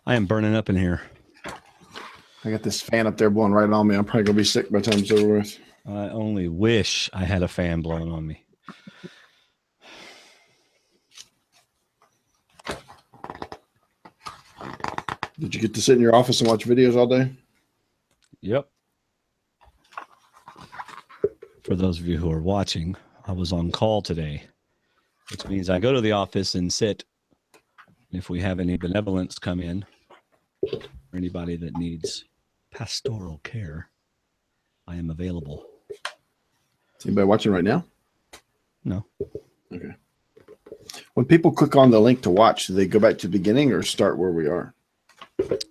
I am burning up in here. I got this fan up there blowing right on me. I'm probably going to be sick by the time it's over with. I only wish I had a fan blowing on me. Did you get to sit in your office and watch videos all day? Yep. For those of you who are watching, I was on call today, which means I go to the office and sit. If we have any benevolence come in, or anybody that needs pastoral care, I am available. Is anybody watching right now? No. Okay. When people click on the link to watch, do they go back to the beginning or start where we are?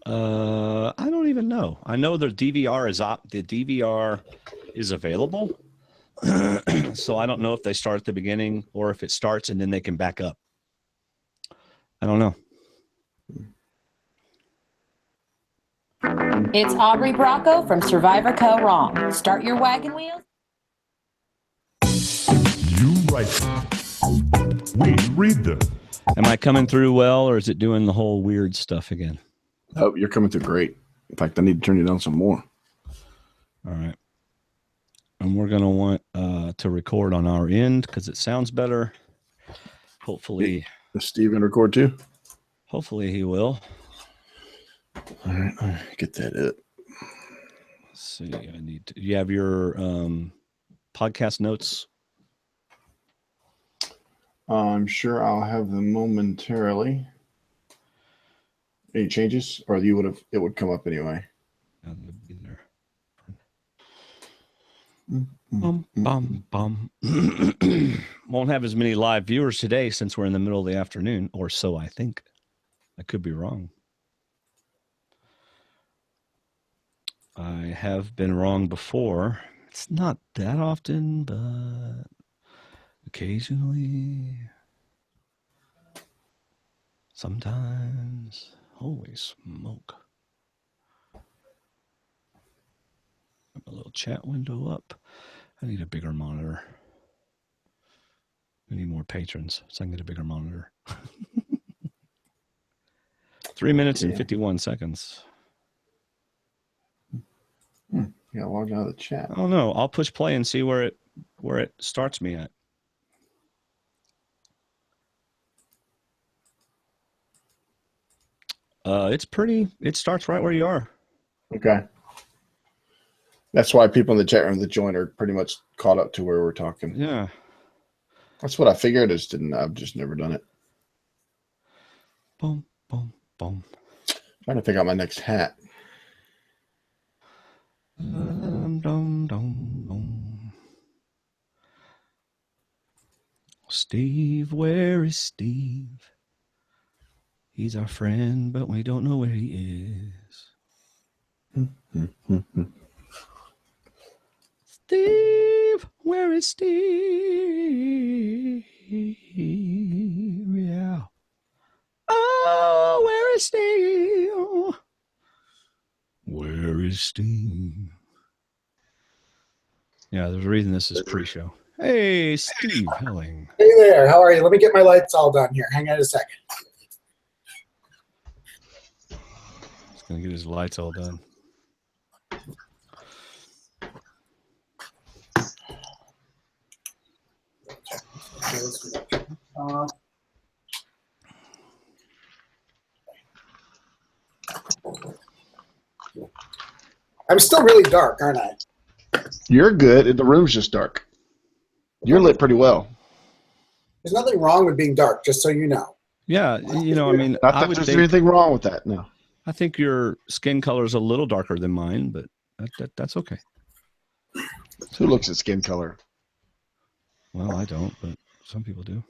I don't even know. I know the DVR is available. So I don't know if they start at the beginning or if it starts and then they can back up. I don't know. It's Aubrey Bracco from Survivor Co. Wrong. Start your wagon wheels. You write them. We read them. Am I coming through well, or is it doing the whole weird stuff again? Oh, you're coming through great. In fact, I need to turn you down some more. All right. And we're going to want to record on our end because it sounds better. Hopefully. Is Steve going to record too? Hopefully he will. All right. Get that it. Let's see. I need to. You have your podcast notes? I'm sure I'll have them momentarily. Any changes? Or it would come up anyway. Won't have as many live viewers today since we're in the middle of the afternoon, or so I think. I could be wrong. I have been wrong before. It's not that often, but occasionally, sometimes. Holy smoke. A little chat window up. I need a bigger monitor. We need more patrons so I can get a bigger monitor. 3 minutes and 51 seconds. Yeah, log out of the chat. Oh no, I'll push play and see where it starts me at. It starts right where you are. Okay. That's why people in the chat room that join are pretty much caught up to where we're talking. Yeah. That's what I figured. I've just never done it. Boom, boom, boom. Trying to pick out my next hat. Steve, where is Steve? He's our friend, but we don't know where he is. Steve, where is Steve? Yeah. Oh, where is Steve? Where is Steve? Yeah, there's a reason this is pre-show. Hey, Steve Helling. Hey there, how are you? Let me get my lights all done here. Hang on a second. He's going to get his lights all done. I'm still really dark, aren't I? You're good. The room's just dark. You're lit pretty well. There's nothing wrong with being dark, just so you know. Yeah, you know, I mean, Not that there's anything wrong with that, no. I think your skin color is a little darker than mine, but that's okay. Who looks at skin color? Well, I don't, but some people do.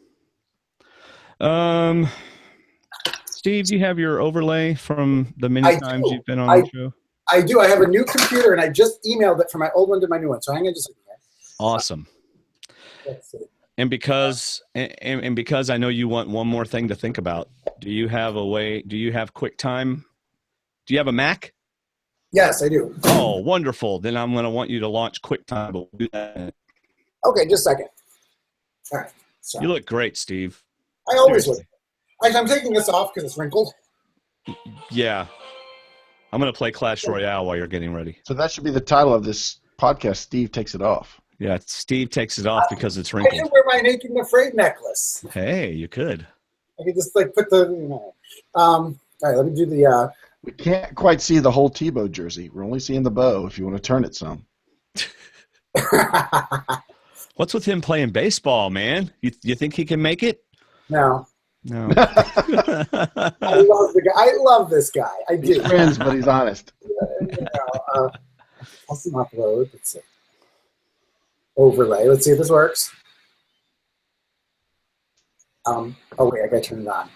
Steve, do you have your overlay from the many times you've been on the show? I do. I have a new computer, and I just emailed it from my old one to my new one. So hang on just a second. Awesome. Let's see. And because I know you want one more thing to think about, do you have QuickTime? Do you have a Mac? Yes, I do. Oh, wonderful. Then I'm going to want you to launch QuickTime. But we'll do that. Okay, just a second. All right. So you look great, Steve. I always look. I'm taking this off because it's wrinkled. Yeah. I'm going to play Clash Royale while you're getting ready. So that should be the title of this podcast. Steve takes it off. Yeah, Steve takes it off because it's I wrinkled. can wear my Naked Afraid necklace. Hey, you could. I could just like put the. All right, let me do the. We can't quite see the whole Tebow jersey. We're only seeing the bow. If you want to turn it some. What's with him playing baseball, man? You think he can make it? No. No. I love the guy. I love this guy. I do. He's friends, but he's honest. Custom upload. Let's see. Overlay. Let's see if this works. Oh wait, I got to turn it on.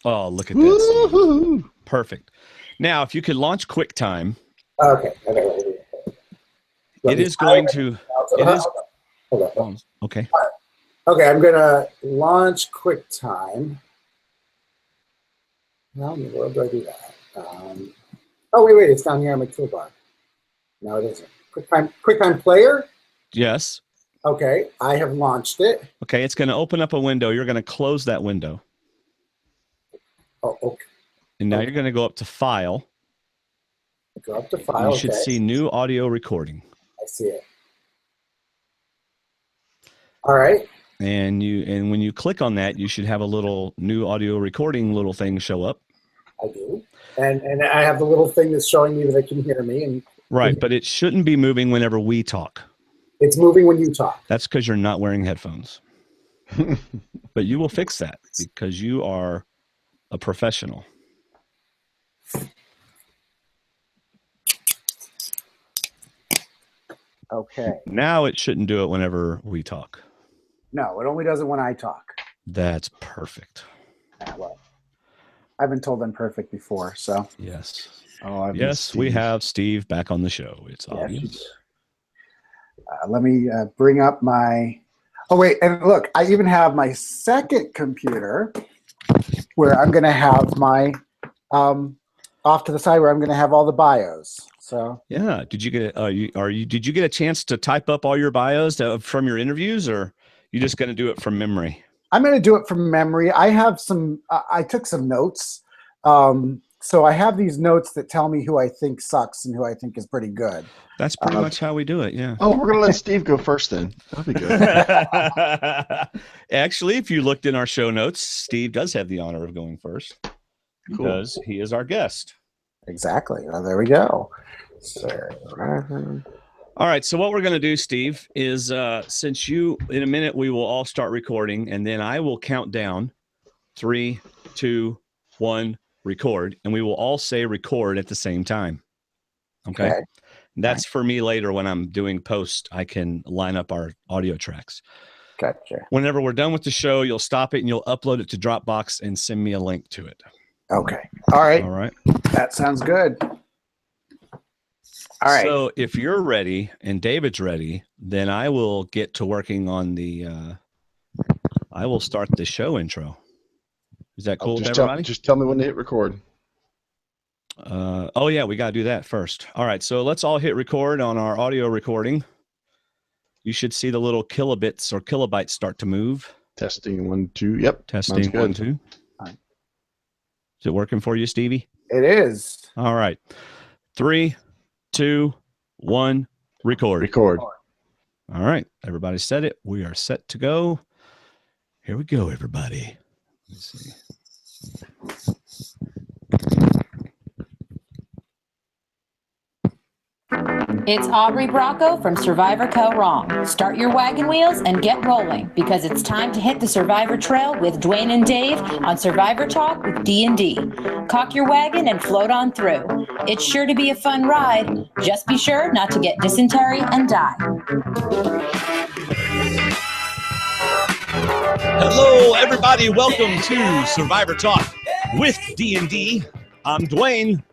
Oh, look at that. Steve. Perfect. Now, if you could launch QuickTime. Okay. It is going to. It is. Hold on. Okay. Okay, I'm gonna launch QuickTime. How in the world do I do that? Oh wait, it's down here on my toolbar. No, it isn't. QuickTime Player. Yes. Okay, I have launched it. Okay, it's going to open up a window. You're going to close that window. Oh, okay. And now you're going to go up to File. Go up to File. You should see New Audio Recording. I see it. All right. And when you click on that, you should have a little New Audio Recording little thing show up. I do. And I have the little thing that's showing me that it can hear me. And Right, but it shouldn't be moving whenever we talk. it's moving when you talk. That's because you're not wearing headphones. But you will fix that because you are a professional. Okay. Now it shouldn't do it whenever we talk. No, it only does it when I talk. That's perfect. Yeah, well, I've been told I'm perfect before, so. Yes. Oh, Yes, we have Steve back on the show. It's obvious. Let me bring up my. Oh wait, and look, I even have my second computer where I'm going to have my off to the side where I'm going to have all the bios. So Yeah. Did you get did you get a chance to type up all your bios from your interviews, or you just going to do it from memory? I'm going to do it from memory. I have some. I took some notes. So I have these notes that tell me who I think sucks and who I think is pretty good. That's pretty much how we do it. Yeah. Oh, we're gonna let Steve go first then. That'll be good. Actually, if you looked in our show notes, Steve does have the honor of going first because he is our guest. Exactly. Well, there we go. So, All right. So what we're going to do, Steve, is since in a minute we will all start recording, and then I will count down 3, 2, 1, record, and we will all say record at the same time. Okay. That's for me later when I'm doing post. I can line up our audio tracks. Gotcha. Whenever we're done with the show, you'll stop it and you'll upload it to Dropbox and send me a link to it. Okay. All right. All right. That sounds good. All right. So if you're ready and David's ready, then I will get to working on I will start the show intro. Is that cool with everybody? Just tell me when to hit record. Oh yeah, we got to do that first. All right. So let's all hit record on our audio recording. You should see the little kilobits or kilobytes start to move. Testing 1, 2. Yep. Testing 1, 2. All right. Is it working for you, Stevie? It is. All right. 3, 2, 1, record. Record. All right. Everybody said it. We are set to go. Here we go, everybody. Let's see. It's Aubrey Bracco from Survivor Co. Wrong. Start your wagon wheels and get rolling because it's time to hit the Survivor Trail with Dwayne and Dave on Survivor Talk with D&D. Cock your wagon and float on through. It's sure to be a fun ride. Just be sure not to get dysentery and die. Hello, everybody. Welcome to Survivor Talk with D&D. I'm Dwayne.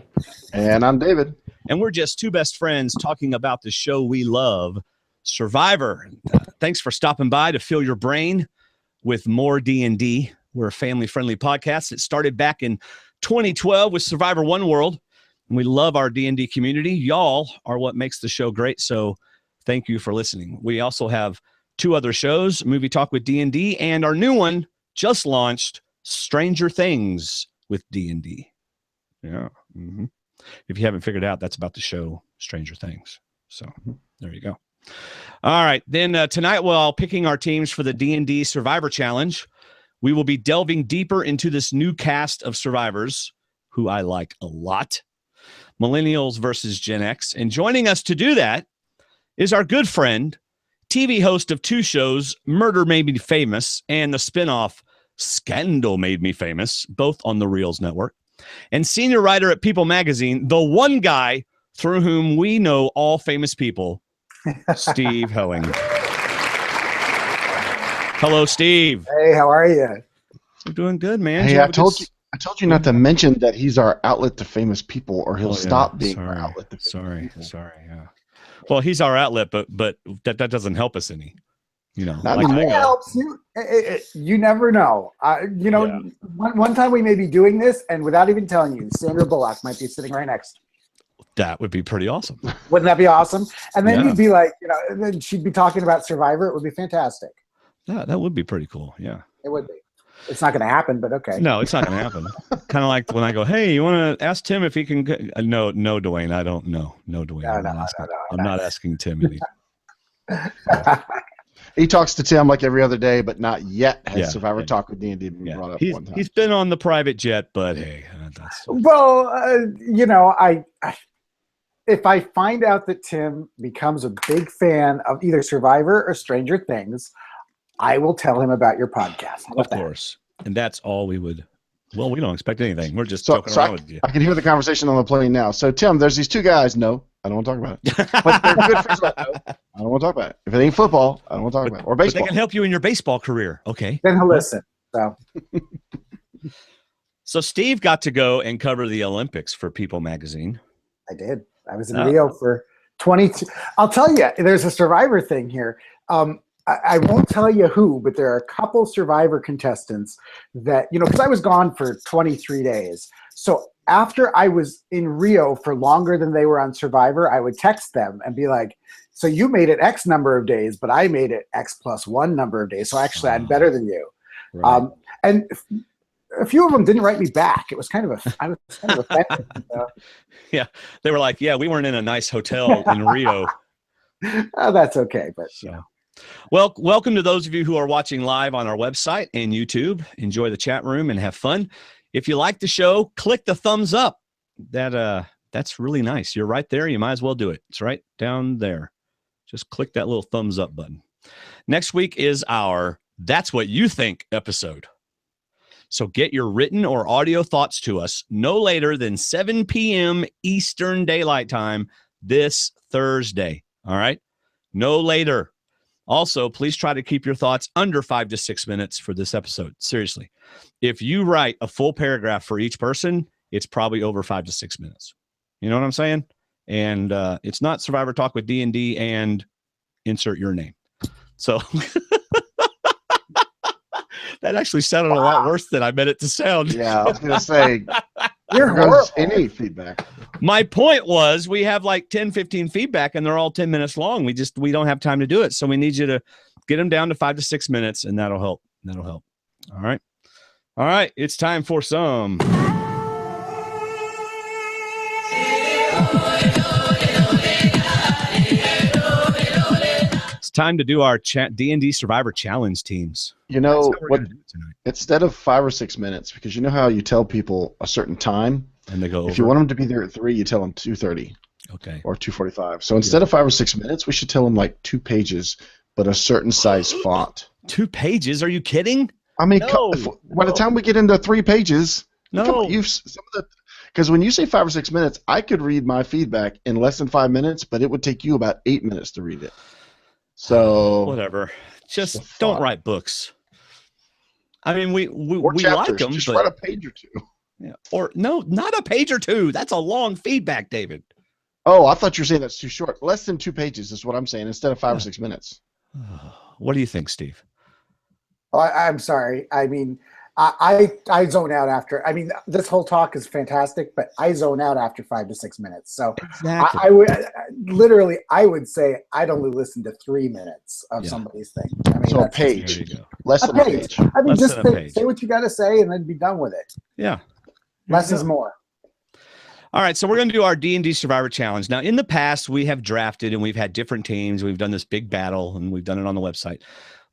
And I'm David. And we're just two best friends talking about the show we love, Survivor. Thanks for stopping by to fill your brain with more D&D. We're a family-friendly podcast. It started back in 2012 with Survivor One World, and we love our D&D community. Y'all are what makes the show great, so thank you for listening. We also have 2 other shows, Movie Talk with D&D, and our new one just launched, Stranger Things with D&D. Yeah. Hmm. If you haven't figured out, that's about the show Stranger Things. So there you go. All right. Then tonight, while picking our teams for the D&D Survivor Challenge, we will be delving deeper into this new cast of survivors who I like a lot. Millennials versus Gen X. And joining us to do that is our good friend, TV host of two shows, Murder Made Me Famous, and the spinoff Scandal Made Me Famous, both on the Reels Network, and senior writer at People Magazine, the one guy through whom we know all famous people, Steve Helling. Hello, Steve. Hey, how are you? I'm doing good, man. Hey, I told you not to mention that he's our outlet to famous people, or he'll stop being our outlet to famous people. Sorry. Yeah. Well, he's our outlet, but that doesn't help us any. You know, Not like anymore. It helps you. You never know. One time we may be doing this, and without even telling you, Sandra Bullock might be sitting right next. that would be pretty awesome. Wouldn't that be awesome? And then Yeah. you'd be like, and then she'd be talking about Survivor. It would be fantastic. Yeah, that would be pretty cool. Yeah. It would be. It's not going to happen, but okay. No, it's not going to happen. Kind of like when I go, hey, you want to ask Tim if he can? No, Dwayne, I don't know. No, Dwayne. I'm not asking Tim anything. He talks to Tim like every other day, but not yet has Survivor Talk with D&D been brought up one time. He's been on the private jet, but hey, that's Well, if I find out that Tim becomes a big fan of either Survivor or Stranger Things, I will tell him about your podcast. How about of course. And that's all we would. Well, we don't expect anything. We're just So joking around with you. I can hear the conversation on the plane now. So, Tim, there's these two guys. No, I don't want to talk about it. But they're good friends. No, I don't want to talk about it. If it ain't football, I don't want to talk about it. Or But baseball. they can help you in your baseball career. Okay. Then he'll listen. So So Steve got to go and cover the Olympics for People Magazine. I did. I was in Rio for 22. I'll tell you, there's a Survivor thing here. I won't tell you who, but there are a couple Survivor contestants that, because I was gone for 23 days. So after I was in Rio for longer than they were on Survivor, I would text them and be like, so you made it X number of days, but I made it X+1 number of days. So actually I'm better than you. Right. And a few of them didn't write me back. It was I was kind of offended. Yeah. They were like, yeah, we weren't in a nice hotel in Rio. Oh, that's okay. But Well, welcome to those of you who are watching live on our website and YouTube. Enjoy the chat room and have fun. If you like the show, click the thumbs up. That's really nice. You're right there. You might as well do it. It's right down there. Just click that little thumbs up button. Next week is our That's What You Think episode. So get your written or audio thoughts to us no later than 7 p.m. Eastern Daylight Time this Thursday. All right? No later. Also, please try to keep your thoughts under 5 to 6 minutes for this episode. Seriously. If you write a full paragraph for each person, it's probably over 5 to 6 minutes. You know what I'm saying? And it's not Survivor Talk with D&D and insert your name. So that actually sounded a lot worse than I meant it to sound. Yeah, I was going to say, you're horrible. Any feedback. My point was we have like 10, 15 feedback and they're all 10 minutes long. We don't have time to do it. So we need you to get them down to 5 to 6 minutes and that'll help. All right. All right. It's time for some. It's time to do our D&D Survivor Challenge Teams. Instead of 5 or 6 minutes, because you know how you tell people a certain time, and they go over. If you want them to be there at 3, you tell them 2:30. Okay. Or 2:45. So instead of 5 or 6 minutes, we should tell them like 2 pages, but a certain size font. 2 pages? Are you kidding? I mean, by the time we get into 3 pages, because when you say 5 or 6 minutes, I could read my feedback in less than 5 minutes, but it would take you about 8 minutes to read it. So whatever. Just don't write books. I mean, we chapters. like them, just but write a page or 2. Yeah. Or no, not a page or 2. That's a long feedback, David. Oh, I thought you were saying that's too short. Less than 2 pages is what I'm saying, instead of 5 or 6 minutes. What do you think, Steve? I'm sorry. I mean, I zone out after. I mean, this whole talk is fantastic, but I zone out after 5 to 6 minutes. So exactly. I would say I'd only listen to 3 minutes of somebody's thing. I mean, so a page, less than a page. I mean, just say what you got to say and then be done with it. Yeah. Less is more. All right, so we're going to do our D&D Survivor Challenge. Now, in the past, we have drafted and we've had different teams. We've done this big battle, and we've done it on the website.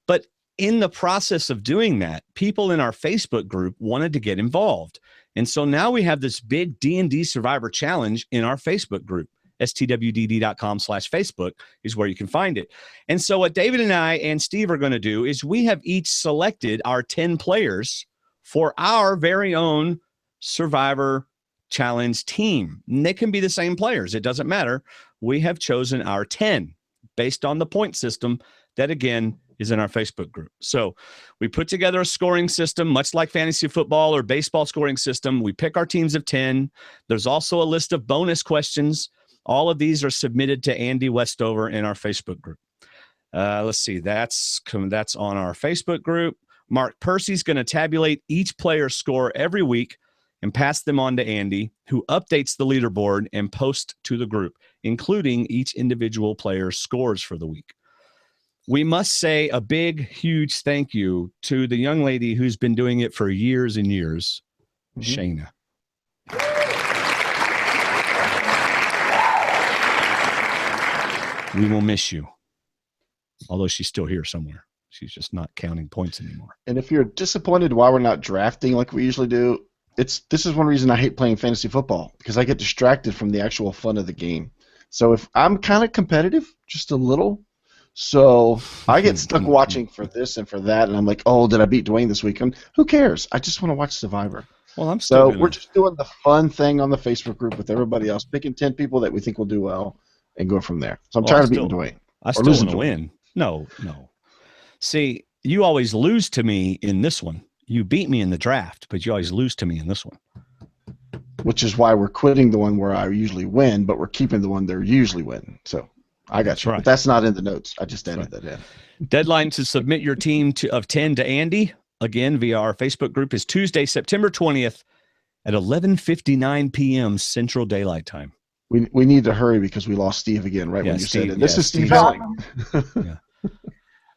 But in the process of doing that, people in our Facebook group wanted to get involved. And so now we have this big D&D Survivor Challenge in our Facebook group. stwdd.com/Facebook is where you can find it. And so what David and I and Steve are going to do is we have each selected our 10 players for our very own Survivor Challenge team. And they can be the same players. It doesn't matter. We have chosen our 10 based on the point system that, again, is in our Facebook group. So we put together a scoring system, much like fantasy football or baseball scoring system. We pick our teams of 10. There's also a list of bonus questions. All of these are submitted to Andy Westover in our Facebook group. Let's see. That's on our Facebook group. Mark Percy's going to tabulate each player's score every week and pass them on to Andy, who updates the leaderboard and posts to the group, including each individual player's scores for the week. We must say a big, huge thank you to the young lady who's been doing it for years and years, Shayna. We will miss you, although she's still here somewhere. She's just not counting points anymore. And if you're disappointed why we're not drafting like we usually do, this is one reason I hate playing fantasy football, because I get distracted from the actual fun of the game. So if I'm kind of competitive, just a little, so I get stuck watching for this and for that, and I'm like, oh, did I beat Dwayne this week? And who cares? I just want to watch Survivor. Well, I'm still we're just doing the fun thing on the Facebook group with everybody else, picking 10 people that we think will do well, and go from there. So I'm tired of beating Dwayne. I still want to win. No. See, you always lose to me in this one. You beat me in the draft, but you always lose to me in this one. Which is why we're quitting the one where I usually win, but we're keeping the one they usually win. So I got you. Right. But that's not in the notes. I just added that in. Deadline to submit your team of 10 to Andy, again, via our Facebook group, is Tuesday, September 20th at 11:59 p.m. Central Daylight Time. We need to hurry because we lost Steve again, right, when you said it. This is Steve Helling. Yeah.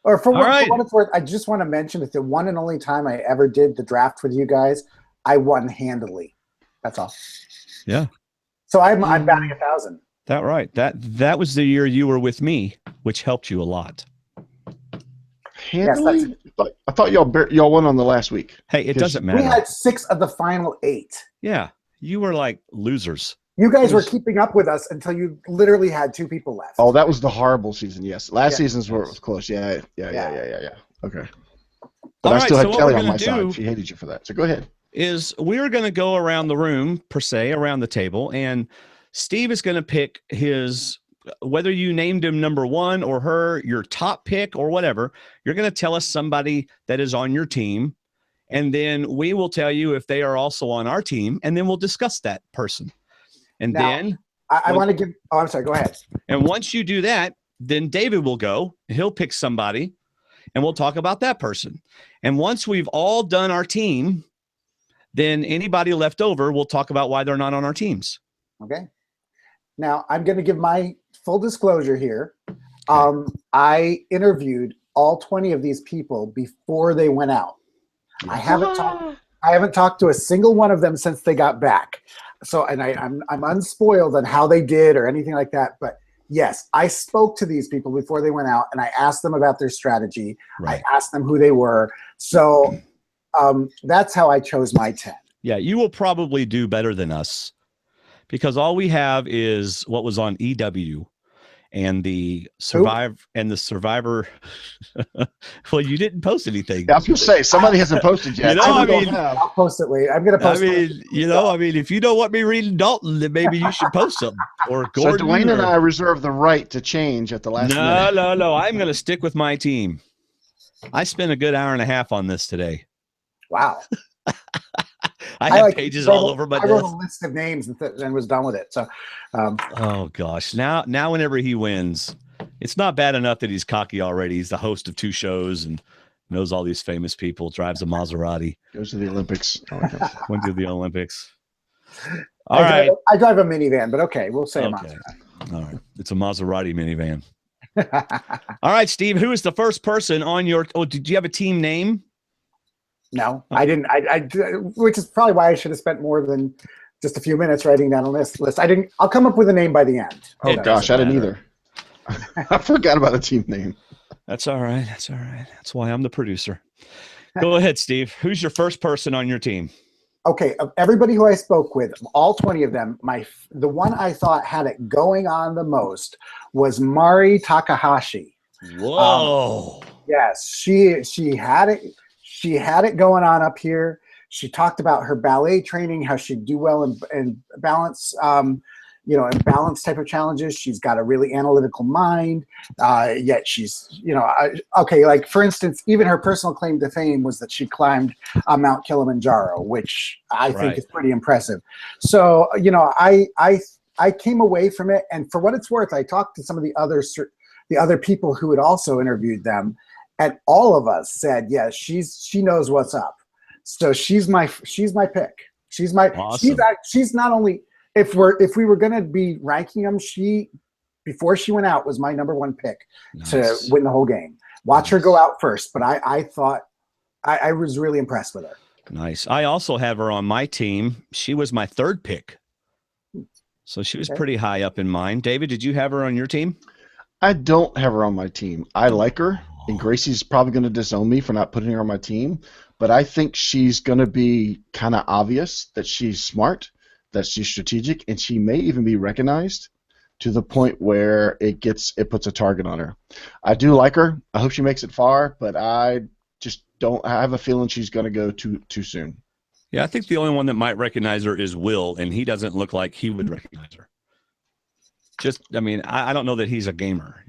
Or for what it's worth, I just want to mention that the one and only time I ever did the draft with you guys, I won handily. That's all. Yeah. So I'm batting 1,000. That right. That was the year you were with me, which helped you a lot. Handily? Yes, I thought y'all won on the last week. Hey, it doesn't matter. We had 6 of the final 8. Yeah. You were like losers. You guys were keeping up with us until you literally had 2 people left. Oh, that was the horrible season, yes. Last season's where it was close. Yeah. Okay. But I still had Kelly on my side. She hated you for that. So go ahead. We're going to go around the room, per se, around the table, and Steve is going to pick his, whether you named him number 1 or her, your top pick or whatever, you're going to tell us somebody that is on your team, and then we will tell you if they are also on our team, and then we'll discuss that person. And now, then I want to give. Oh, I'm sorry. Go ahead. And once you do that, then David will go. He'll pick somebody, and we'll talk about that person. And once we've all done our team, then anybody left over, we'll talk about why they're not on our teams. Okay. Now I'm going to give my full disclosure here. I interviewed all 20 of these people before they went out. I haven't talked to a single one of them since they got back. So, and I'm unspoiled on how they did or anything like that. But yes, I spoke to these people before they went out, and I asked them about their strategy. Right. I asked them who they were. So that's how I chose my 10. Yeah, you will probably do better than us because all we have is what was on EW and the Survivor. Well, you didn't post anything. I was going to say, somebody hasn't posted yet. I'll post it later. I'm going to post it. If you don't want me reading Dalton, then maybe you should post something. Or Gordon. So Dwayne and I reserve the right to change at the last minute. No. I'm going to stick with my team. I spent a good hour and a half on this today. Wow. I had pages all over my desk. I wrote a list of names and was done with it. So, oh gosh, now whenever he wins, it's not bad enough that he's cocky already. He's the host of 2 shows and knows all these famous people. Drives a Maserati. Goes to the Olympics. Went to the Olympics. All right. I drive a minivan, but okay, we'll say a Maserati. All right, it's a Maserati minivan. All right, Steve. Who is the first person on your? Oh, did you have a team name? No, I didn't. I which is probably why I should have spent more than just a few minutes writing down a list. I'll come up with a name by the end. Oh gosh, I didn't either. I forgot about a team name. That's all right. That's all right. That's why I'm the producer. Go ahead, Steve. Who's your first person on your team? Okay, of everybody who I spoke with, all 20 of them, the one I thought had it going on the most was Mari Takahashi. Whoa. Yes, she had it. She had it going on up here. She talked about her ballet training, how she'd do well in balance, in balance type of challenges. She's got a really analytical mind. Yet she's, okay. Like for instance, even her personal claim to fame was that she climbed Mount Kilimanjaro, which I think is pretty impressive. So I came away from it, and for what it's worth, I talked to some of the other people who had also interviewed them, and all of us said, yes, she knows what's up. So she's my pick. She's awesome. She's not only, if we were going to be ranking them, before she went out was my number one pick to win the whole game. Watch her go out first, but I thought I was really impressed with her. Nice. I also have her on my team. She was my third pick. So she was pretty high up in mine. David, did you have her on your team? I don't have her on my team. I like her, and Gracie's probably going to disown me for not putting her on my team, but I think she's going to be kind of obvious that she's smart, that she's strategic, and she may even be recognized to the point where it puts a target on her. I do like her. I hope she makes it far, but I have a feeling she's going to go too soon. Yeah, I think the only one that might recognize her is Will, and he doesn't look like he would recognize her. I don't know that he's a gamer,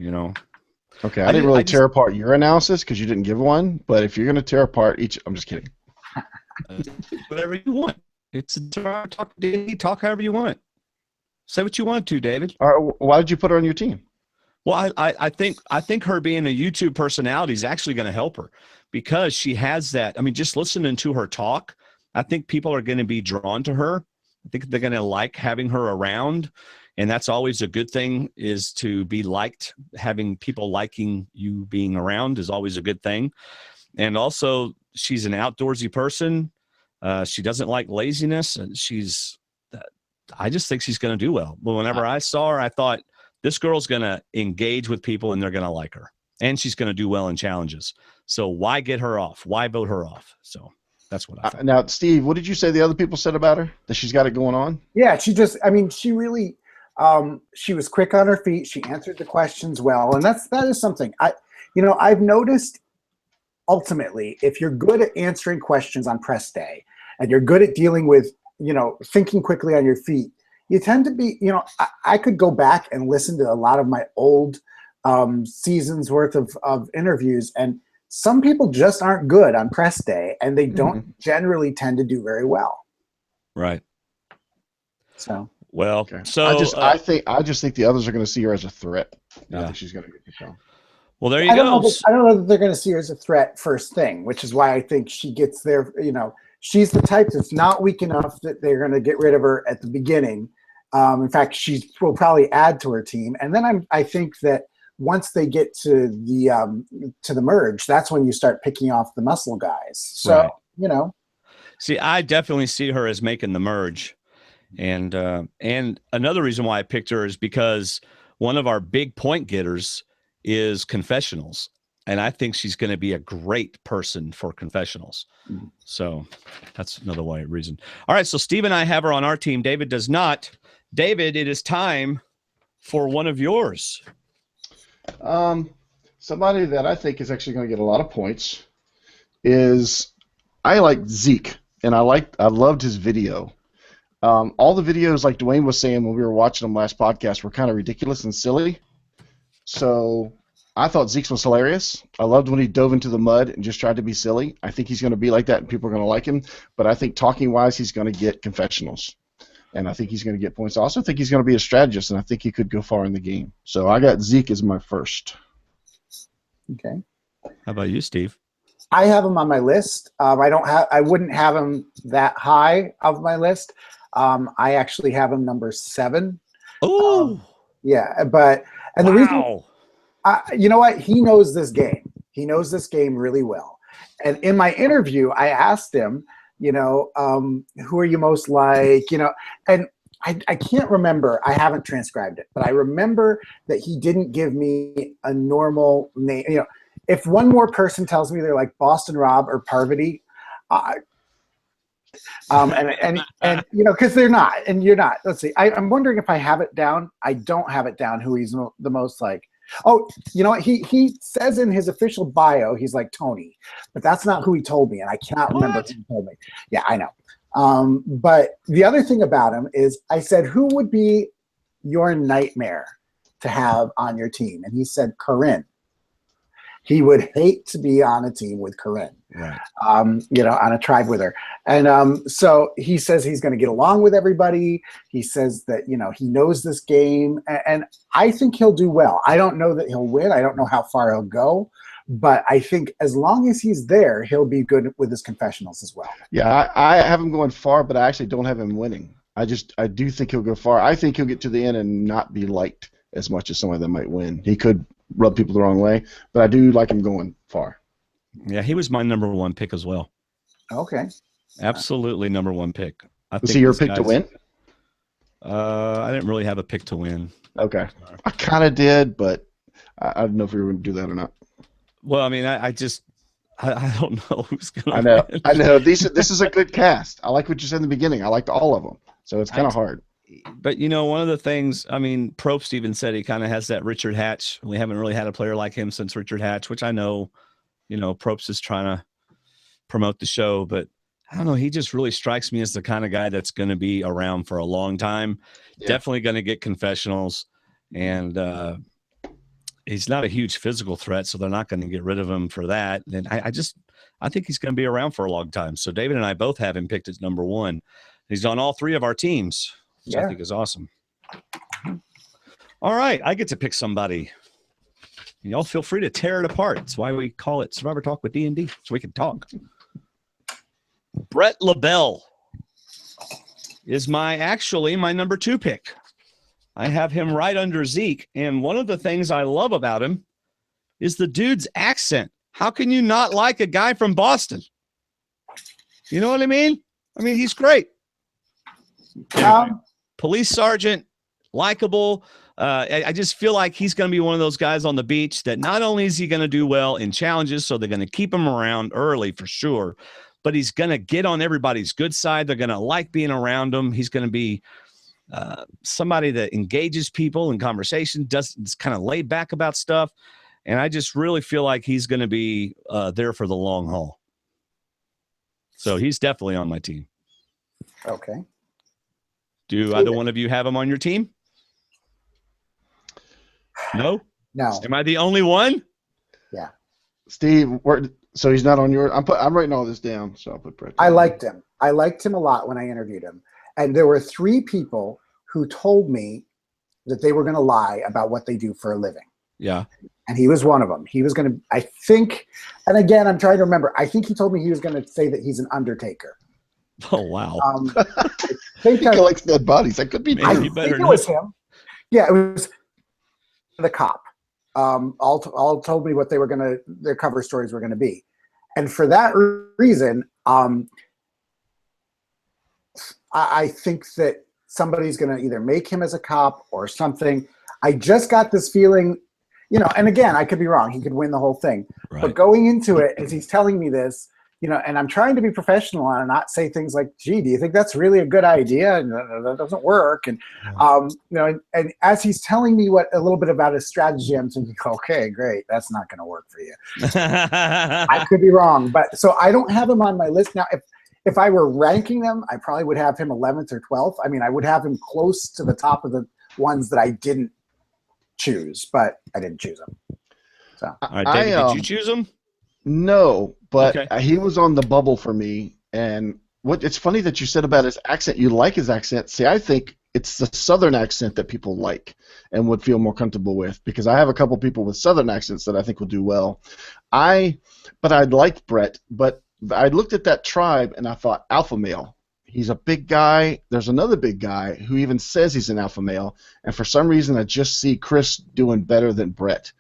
Okay, I didn't really tear apart your analysis because you didn't give one, but if you're going to tear apart I'm just kidding. Whatever you want. It's talk however you want. Say what you want to, David. All right, why did you put her on your team? Well, I think her being a YouTube personality is actually going to help her because she has that. I mean, just listening to her talk, I think people are going to be drawn to her. I think they're going to like having her around. And that's always a good thing, is to be liked. Having people liking you being around is always a good thing. And also, she's an outdoorsy person. She doesn't like laziness. And I just think she's going to do well. But whenever I saw her, I thought, this girl's going to engage with people and they're going to like her. And she's going to do well in challenges. So why get her off? Why vote her off? So that's what I thought. Now, Steve, what did you say the other people said about her? That she's got it going on? Yeah, she really... she was quick on her feet. She answered the questions well, and that is something I've noticed. Ultimately, if you're good at answering questions on press day, and you're good at dealing with thinking quickly on your feet, you tend to be I could go back and listen to a lot of my old seasons worth of interviews, and some people just aren't good on press day, and they don't generally tend to do very well. Right. So. Well, okay. So I just think the others are going to see her as a threat. I think she's going to get the show. Well, there you go. I don't know that they're going to see her as a threat first thing, which is why I think she gets there. She's the type that's not weak enough that they're going to get rid of her at the beginning. In fact, she will probably add to her team, and then I think that once they get to the merge, that's when you start picking off the muscle guys. So See, I definitely see her as making the merge. And another reason why I picked her is because one of our big point getters is confessionals. And I think she's going to be a great person for confessionals. So that's another reason. All right. So Steve and I have her on our team. David does not. David, it is time for one of yours. Somebody that I think is actually going to get a lot of points is, I like Zeke, and I loved his video. All the videos, like Dwayne was saying when we were watching them last podcast, were kind of ridiculous and silly. So I thought Zeke's was hilarious. I loved when he dove into the mud and just tried to be silly. I think he's going to be like that and people are going to like him. But I think talking-wise, he's going to get confessionals. And I think he's going to get points. I also think he's going to be a strategist, and I think he could go far in the game. So I got Zeke as my first. Okay. How about you, Steve? I have him on my list. I wouldn't have him that high of my list. I actually have him number 7. Oh, the reason, you know what? He knows this game. He knows this game really well. And in my interview, I asked him, Who are you most like? And I can't remember. I haven't transcribed it, but I remember that he didn't give me a normal name. If one more person tells me they're like Boston Rob or Parvati, because they're not, and you're not. Let's see. I'm wondering if I have it down. I don't have it down. Who he's the most like. Oh, you know what? He says in his official bio he's like Tony, but that's not who he told me, and I cannot remember who he told me. Yeah, I know. But the other thing about him is I said, who would be your nightmare to have on your team? And he said, Corinne. He would hate to be on a team with Corinne, right. On a tribe with her. And so he says he's going to get along with everybody. He says that, he knows this game. And I think he'll do well. I don't know that he'll win. I don't know how far he'll go. But I think as long as he's there, he'll be good with his confessionals as well. Yeah, I have him going far, but I actually don't have him winning. I do think he'll go far. I think he'll get to the end and not be liked as much as someone that might win. He could rub people the wrong way, but I do like him going far. Yeah, he was my number one pick as well. Okay. Absolutely number one pick. Was he your pick to win? I didn't really have a pick to win. Okay. I kind of did, but I don't know if we were going to do that or not. Well, I mean, I don't know who's going to win. I know. This is a good cast. I like what you said in the beginning. I liked all of them. So it's kind of hard. But, one of the things, I mean, Probst even said he kind of has that Richard Hatch. We haven't really had a player like him since Richard Hatch, which I know, Probst is trying to promote the show. But I don't know. He just really strikes me as the kind of guy that's going to be around for a long time. Yeah. Definitely going to get confessionals. And he's not a huge physical threat, so they're not going to get rid of him for that. And I think he's going to be around for a long time. So David and I both have him picked as number one. He's on all three of our teams, which I think is awesome. All right, I get to pick somebody. Y'all feel free to tear it apart. That's why we call it Survivor Talk with D&D, so we can talk. Brett LaBelle is my number two pick. I have him right under Zeke, and one of the things I love about him is the dude's accent. How can you not like a guy from Boston? You know what I mean? I mean, he's great. Police sergeant, likable. I just feel like he's going to be one of those guys on the beach that not only is he going to do well in challenges, so they're going to keep him around early for sure, but he's going to get on everybody's good side. They're going to like being around him. He's going to be somebody that engages people in conversation, is kind of laid back about stuff. And I just really feel like he's going to be there for the long haul. So he's definitely on my team. Okay. Do either one of you have him on your team? No? No. Am I the only one? Yeah. Steve, so he's not on your. I'm writing all this down, so I'll put Brett. I liked him. I liked him a lot when I interviewed him. And there were 3 people who told me that they were going to lie about what they do for a living. Yeah. And he was one of them. He was going to, I think, and again, I'm trying to remember. I think he told me he was going to say that he's an undertaker. Oh, wow. I think he collects dead bodies. That could be true. I think it was him. Yeah, it was the cop. All told me what they were going to, their cover stories were going to be. And for that reason, I think that somebody's going to either make him as a cop or something. I just got this feeling, and again, I could be wrong. He could win the whole thing. Right. But going into it, as he's telling me this, and I'm trying to be professional and not say things like, gee, do you think that's really a good idea? And that doesn't work. And, and as he's telling me a little bit about his strategy, I'm thinking, okay, great. That's not going to work for you. I could be wrong. But so I don't have him on my list. Now, if I were ranking them, I probably would have him 11th or 12th. I mean, I would have him close to the top of the ones that I didn't choose, but I didn't choose him. So, all right, David, did you choose him? No, but he was on the bubble for me. And it's funny that you said about his accent. You like his accent. See, I think it's the Southern accent that people like and would feel more comfortable with, because I have a couple people with Southern accents that I think will do well. But I liked Brett, but I looked at that tribe and I thought alpha male. He's a big guy. There's another big guy who even says he's an alpha male, and for some reason I just see Chris doing better than Brett.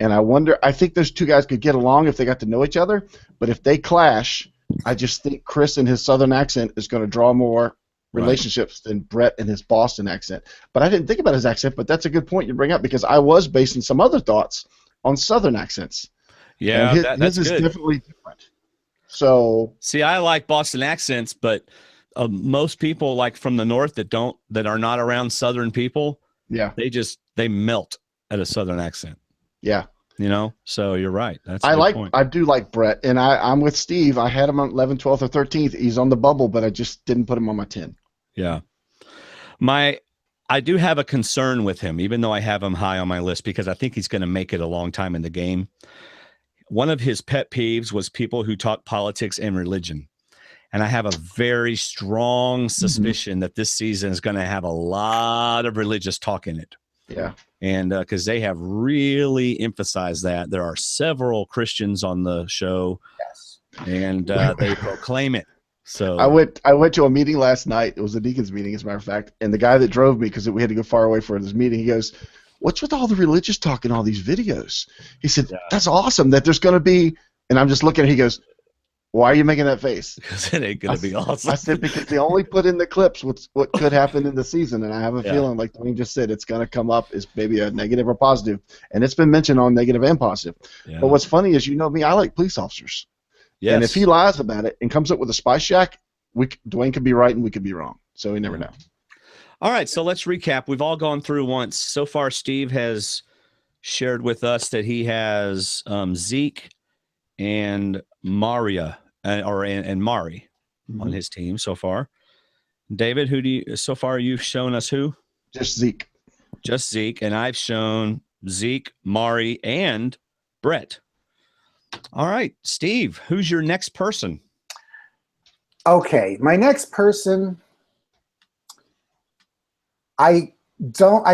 And I think those 2 guys could get along if they got to know each other, but if they clash, I just think Chris and his Southern accent is going to draw more relationships than Brett and his Boston accent. But I didn't think about his accent, but that's a good point you bring up because I was basing some other thoughts on Southern accents. Yeah, and his is good. Definitely different. So see, I like Boston accents, but most people like from the North that are not around Southern people, they melt at a Southern accent. Yeah. You know, so you're right. That's a good point. I do like Brett, and I'm with Steve. I had him on 11th, 12th, or 13th. He's on the bubble, but I just didn't put him on my 10. Yeah. I do have a concern with him, even though I have him high on my list, because I think he's going to make it a long time in the game. One of his pet peeves was people who talk politics and religion. And I have a very strong suspicion that this season is going to have a lot of religious talk in it. Yeah. And because they have really emphasized that. There are several Christians on the show, and they proclaim it. So I went to a meeting last night. It was a deacons meeting, as a matter of fact. And the guy that drove me, because we had to go far away for this meeting, he goes, "What's with all the religious talk in all these videos?" He said, "That's awesome that there's going to be," and I'm just looking at it, he goes, "Why are you making that face?" Because it ain't going to be awesome. I said, because they only put in the clips what could happen in the season, and I have a feeling, like Dwayne just said, it's going to come up as maybe a negative or positive, and it's been mentioned on negative and positive. Yeah. But what's funny is, you know me, I like police officers. Yes. And if he lies about it and comes up with a spy shack, Dwayne could be right and we could be wrong. So we never know. All right, so let's recap. We've all gone through once. So far, Steve has shared with us that he has Zeke and Maria and Mari on his team so far. David, so far you've shown us who? Just Zeke. Just Zeke, and I've shown Zeke, Mari, and Brett. All right, Steve, who's your next person? Okay, my next person, I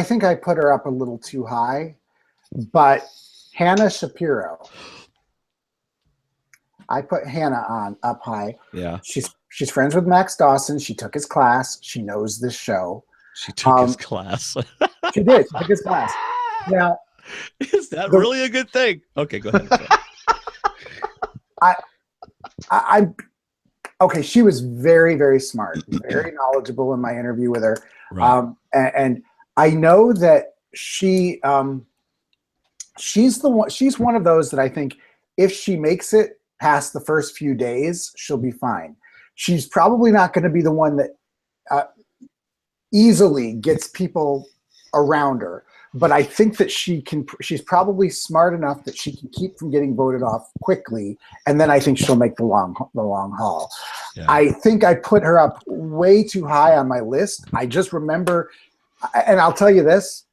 think I put her up a little too high, but Hannah Shapiro. I put Hannah up high. Yeah. She's friends with Max Dawson. She took his class. She knows this show. She took his class. She did. She took his class. Now, is that really a good thing? Okay, go ahead. Okay, she was very, very smart, very knowledgeable in my interview with her. Right. And I know that she's one of those that I think if she makes it past the first few days, she'll be fine. She's probably not going to be the one that easily gets people around her. But I think that she's probably smart enough that she can keep from getting voted off quickly, and then I think she'll make the long haul. Yeah. I think I put her up way too high on my list. I just remember, and I'll tell you this,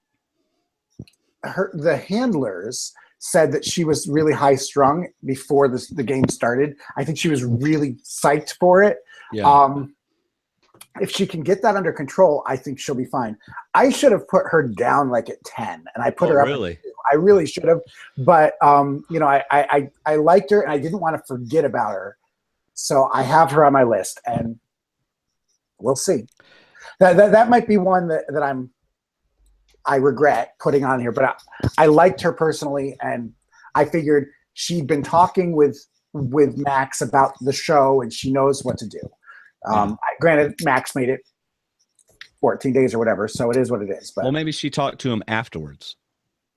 the handlers said that she was really high strung before the game started. I think she was really psyched for it. Yeah. If she can get that under control, I think she'll be fine. I should have put her down like at 10, and I put her up. Really? I really should have, but I liked her, and I didn't want to forget about her, so I have her on my list, and we'll see. That might be one that I regret putting on here, but I liked her personally, and I figured she'd been talking with Max about the show, and she knows what to do. Granted, Max made it 14 days or whatever, so it is what it is. But maybe she talked to him afterwards.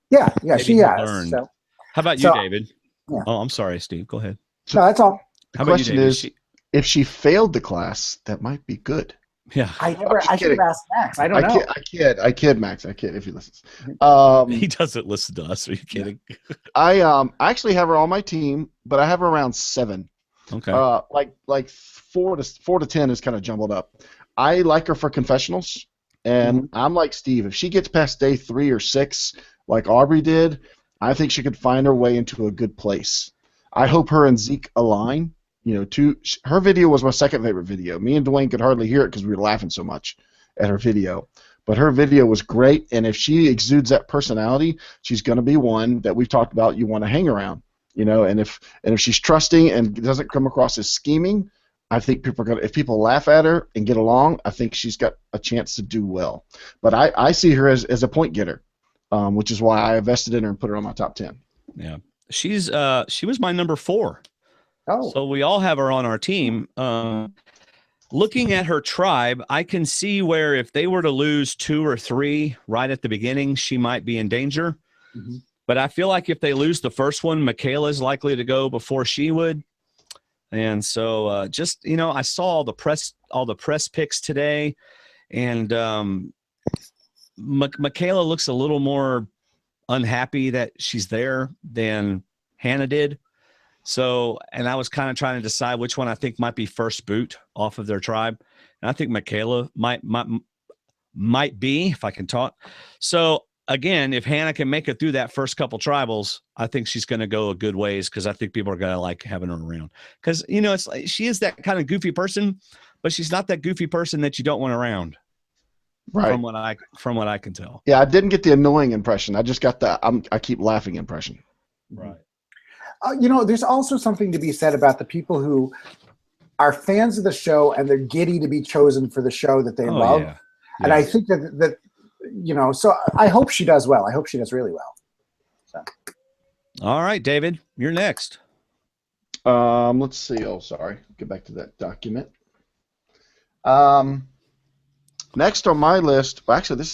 Yeah, maybe she has. So, how about you, David? Yeah. Oh, I'm sorry, Steve. Go ahead. No, that's all. The question is, if she failed the class, that might be good. Yeah. I should have asked Max. I don't know. I kid, Max. I kid if he listens. He doesn't listen to us. Are you kidding? I actually have her on my team, but I have her around 7. Okay. Like 4 to 10 is kind of jumbled up. I like her for confessionals, and I'm like Steve. If she gets past day 3 or 6, like Aubrey did, I think she could find her way into a good place. I hope her and Zeke align. Her video was my second favorite video. Me and Dwayne could hardly hear it because we were laughing so much at her video. But her video was great, and if she exudes that personality, she's going to be one that we've talked about you want to hang around. And if she's trusting and doesn't come across as scheming, I think if people laugh at her and get along, I think she's got a chance to do well. But I see her as a point getter, which is why I invested in her and put her on my top 10. Yeah, she was my number 4. Oh, So we all have her on our team. Looking at her tribe, I can see where if they were to lose 2 or 3 right at the beginning, she might be in danger. mhm. But I feel like if they lose the first one, Michaela is likely to go before she would. And so just, I saw all the press picks today, and Michaela looks a little more unhappy that she's there than Hannah did. So, and I was kind of trying to decide which one I think might be first boot off of their tribe. And I think Michaela might be, if I can talk. So again, if Hannah can make it through that first couple tribals, I think she's going to go a good ways, because I think people are going to like having her around. Because, it's like she is that kind of goofy person, but she's not that goofy person that you don't want around. Right. From what I can tell. Yeah, I didn't get the annoying impression. I just got the I keep laughing impression. Right. There's also something to be said about the people who are fans of the show and they're giddy to be chosen for the show that they love. Yeah. And I think that so I hope she does well. I hope she does really well. So. All right, David, you're next. Let's see. Oh, sorry. Get back to that document. Next on my list, well, actually,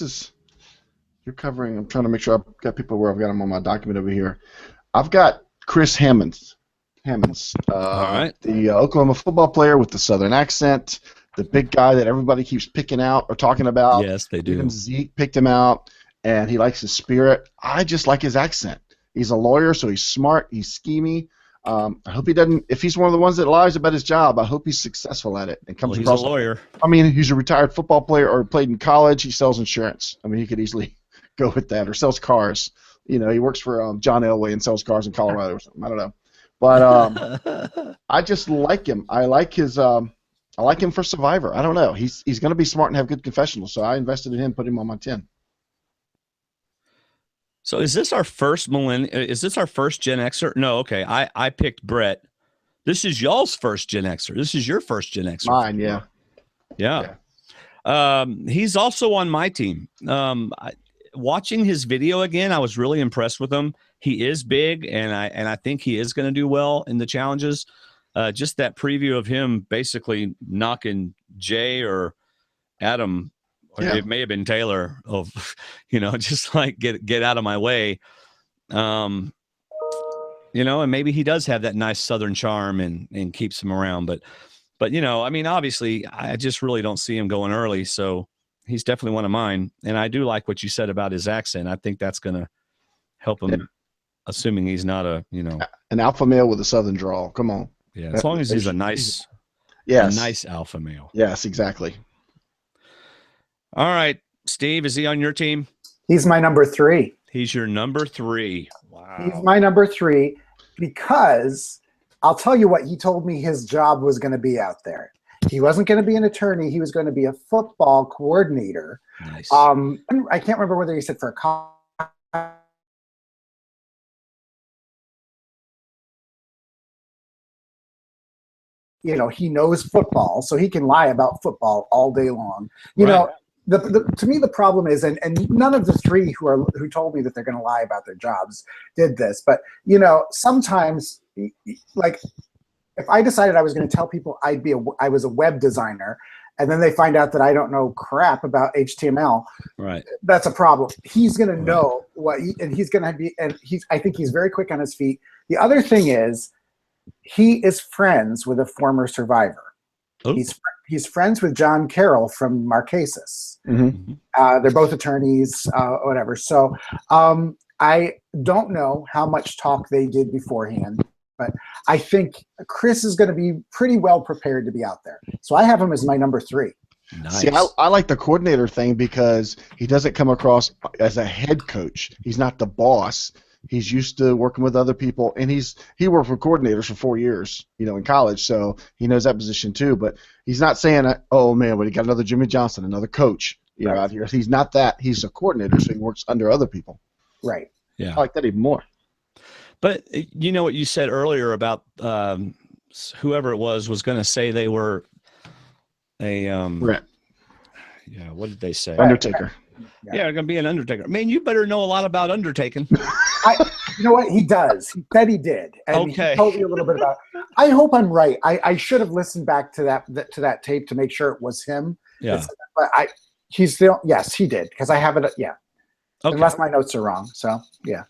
you're covering, I'm trying to make sure I've got people where I've got them on my document over here. I've got Chris Hammonds, All right. the Oklahoma football player with the Southern accent, the big guy that everybody keeps picking out or talking about. Yes, they do. Even Zeke picked him out, and he likes his spirit. I just like his accent. He's a lawyer, so he's smart. He's schemy. I hope he doesn't. If he's one of the ones that lies about his job, I hope he's successful at it and comes He's across. a lawyer. I mean, he's a retired football player or played in college. He sells insurance. I mean, he could easily go with that, or sells cars. He works for John Elway and sells cars in Colorado or something. I don't know, but I just like him. I like his. I like him for Survivor. I don't know. He's going to be smart and have good confessionals, so I invested in him, put him on my 10. So is this our first Is this our first Gen Xer? No, okay. I picked Brett. This is y'all's first Gen Xer. This is your first Gen Xer. Mine, yeah. Yeah. He's also on my team. Watching his video again, I was really impressed with him. He is big, and I think he is going to do well in the challenges. Just that preview of him basically knocking Jay or Adam, or it may have been Taylor, of just like get out of my way. And maybe he does have that nice Southern charm and keeps him around. But I mean, obviously, I just really don't see him going early. So he's definitely one of mine. And I do like what you said about his accent. I think that's going to help him, assuming he's not an alpha male with a Southern drawl. Come on. Yeah, as long as he's a nice alpha male. Yes, exactly. All right, Steve, is he on your team? He's my number 3. He's your number 3. Wow. He's my number 3 because I'll tell you what he told me his job was going to be out there. He wasn't going to be an attorney. He was going to be a football coordinator. Nice. I can't remember whether he said for a college. He knows football, so he can lie about football all day long. To me, the problem is, and none of the 3 who told me that they're going to lie about their jobs did this, but sometimes, like, if I decided I was going to tell people I was a web designer, and then they find out that I don't know crap about HTML, right? That's a problem. He's going to know he's going to be, and I think he's very quick on his feet. The other thing is, he is friends with a former survivor. Oh. He's friends with John Carroll from Marquesas. Mm-hmm. They're both attorneys, whatever. So I don't know how much talk they did beforehand, but I think Chris is going to be pretty well prepared to be out there. So I have him as my number 3. Nice. See, I like the coordinator thing because he doesn't come across as a head coach. He's not the boss. He's used to working with other people, and he worked with coordinators for 4 years, in college, so he knows that position too. But he's not saying, "Oh man, we got another Jimmy Johnson, another coach, out here." He's not that. He's a coordinator, so he works under other people. Right. Yeah. I like that even more. But what you said earlier about whoever it was going to say they were a Brett. Yeah. What did they say? Undertaker. Yeah, I'm gonna be an undertaker. Man, you better know a lot about undertaking. You know what? He does. He said he did, and Okay. he told me a little bit about it. I hope I'm right. I should have listened back to that tape to make sure it was him. Yeah. But he's still, yes, he did, because I have it. Yeah. Okay. Unless my notes are wrong. So yeah.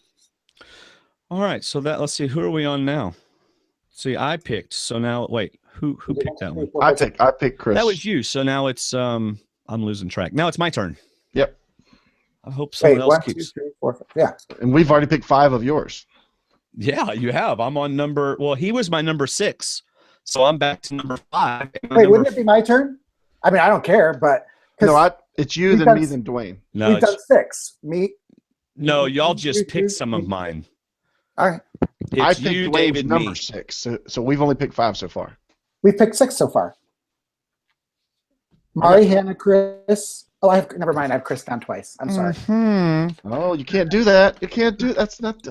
All right. So let's see. Who are we on now? See, I picked. So now, wait. Who picked that one? I picked Chris. That was you. So now it's I'm losing track. Now it's my turn. Yep. I hope someone else 1, 2, keeps. 3, 4, 5. Yeah. And we've already picked 5 of yours. Yeah, you have. I'm on number. Well, he was my number 6, so I'm back to number 5. Wait, wouldn't it be my turn? I mean, I don't care, but No, it's you, then me, then Dwayne. No, we've done 6. Me. no, y'all just you, picked some of mine. All right. I It's think you, Dwayne's David, number me. 6. So we've only picked 5 so far. We've picked 6 so far. Mari, Hannah, Chris. Oh, never mind. I have Chris down twice. I'm sorry. Oh, you can't do that. You can't do that's not.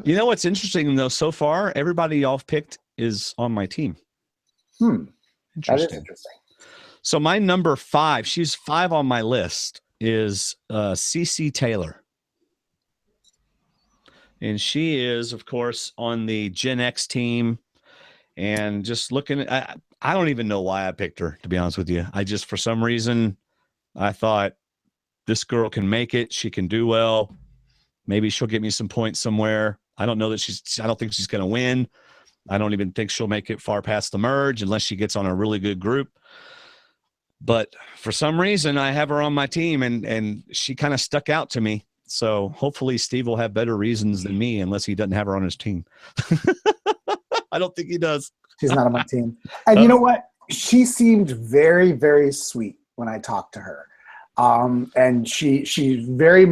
You know what's interesting though? So far, everybody y'all have picked is on my team. That is Interesting. interesting. So my number 5, she's 5 on my list, is CC Taylor. And she is, of course, on the Gen X team. And just looking at, I don't even know why I picked her, to be honest with you. I just, for some reason, I thought this girl can make it. She can do well. Maybe she'll get me some points somewhere. I don't know that I don't think she's going to win. I don't even think she'll make it far past the merge unless she gets on a really good group. But for some reason, I have her on my team, and she kind of stuck out to me. So hopefully Steve will have better reasons than me, unless he doesn't have her on his team. I don't think he does. She's not on my team. And you know what? She seemed very, very sweet when I talked to her. And she's very,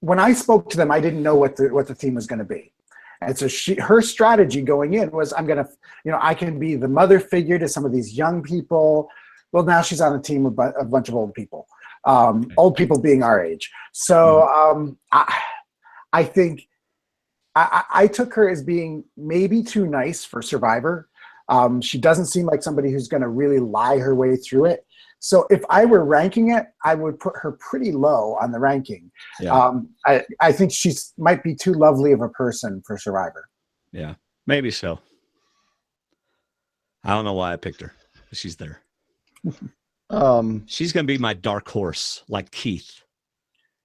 when I spoke to them, I didn't know what the theme was going to be. And so her strategy going in was, I'm going to, I can be the mother figure to some of these young people. Well, now she's on a team with a bunch of old people, old people being our age. So I think I took her as being maybe too nice for Survivor. She doesn't seem like somebody who's going to really lie her way through it. So if I were ranking it, I would put her pretty low on the ranking. Yeah. I think she might be too lovely of a person for Survivor. Yeah, maybe so. I don't know why I picked her, but she's there. She's going to be my dark horse, like Keith.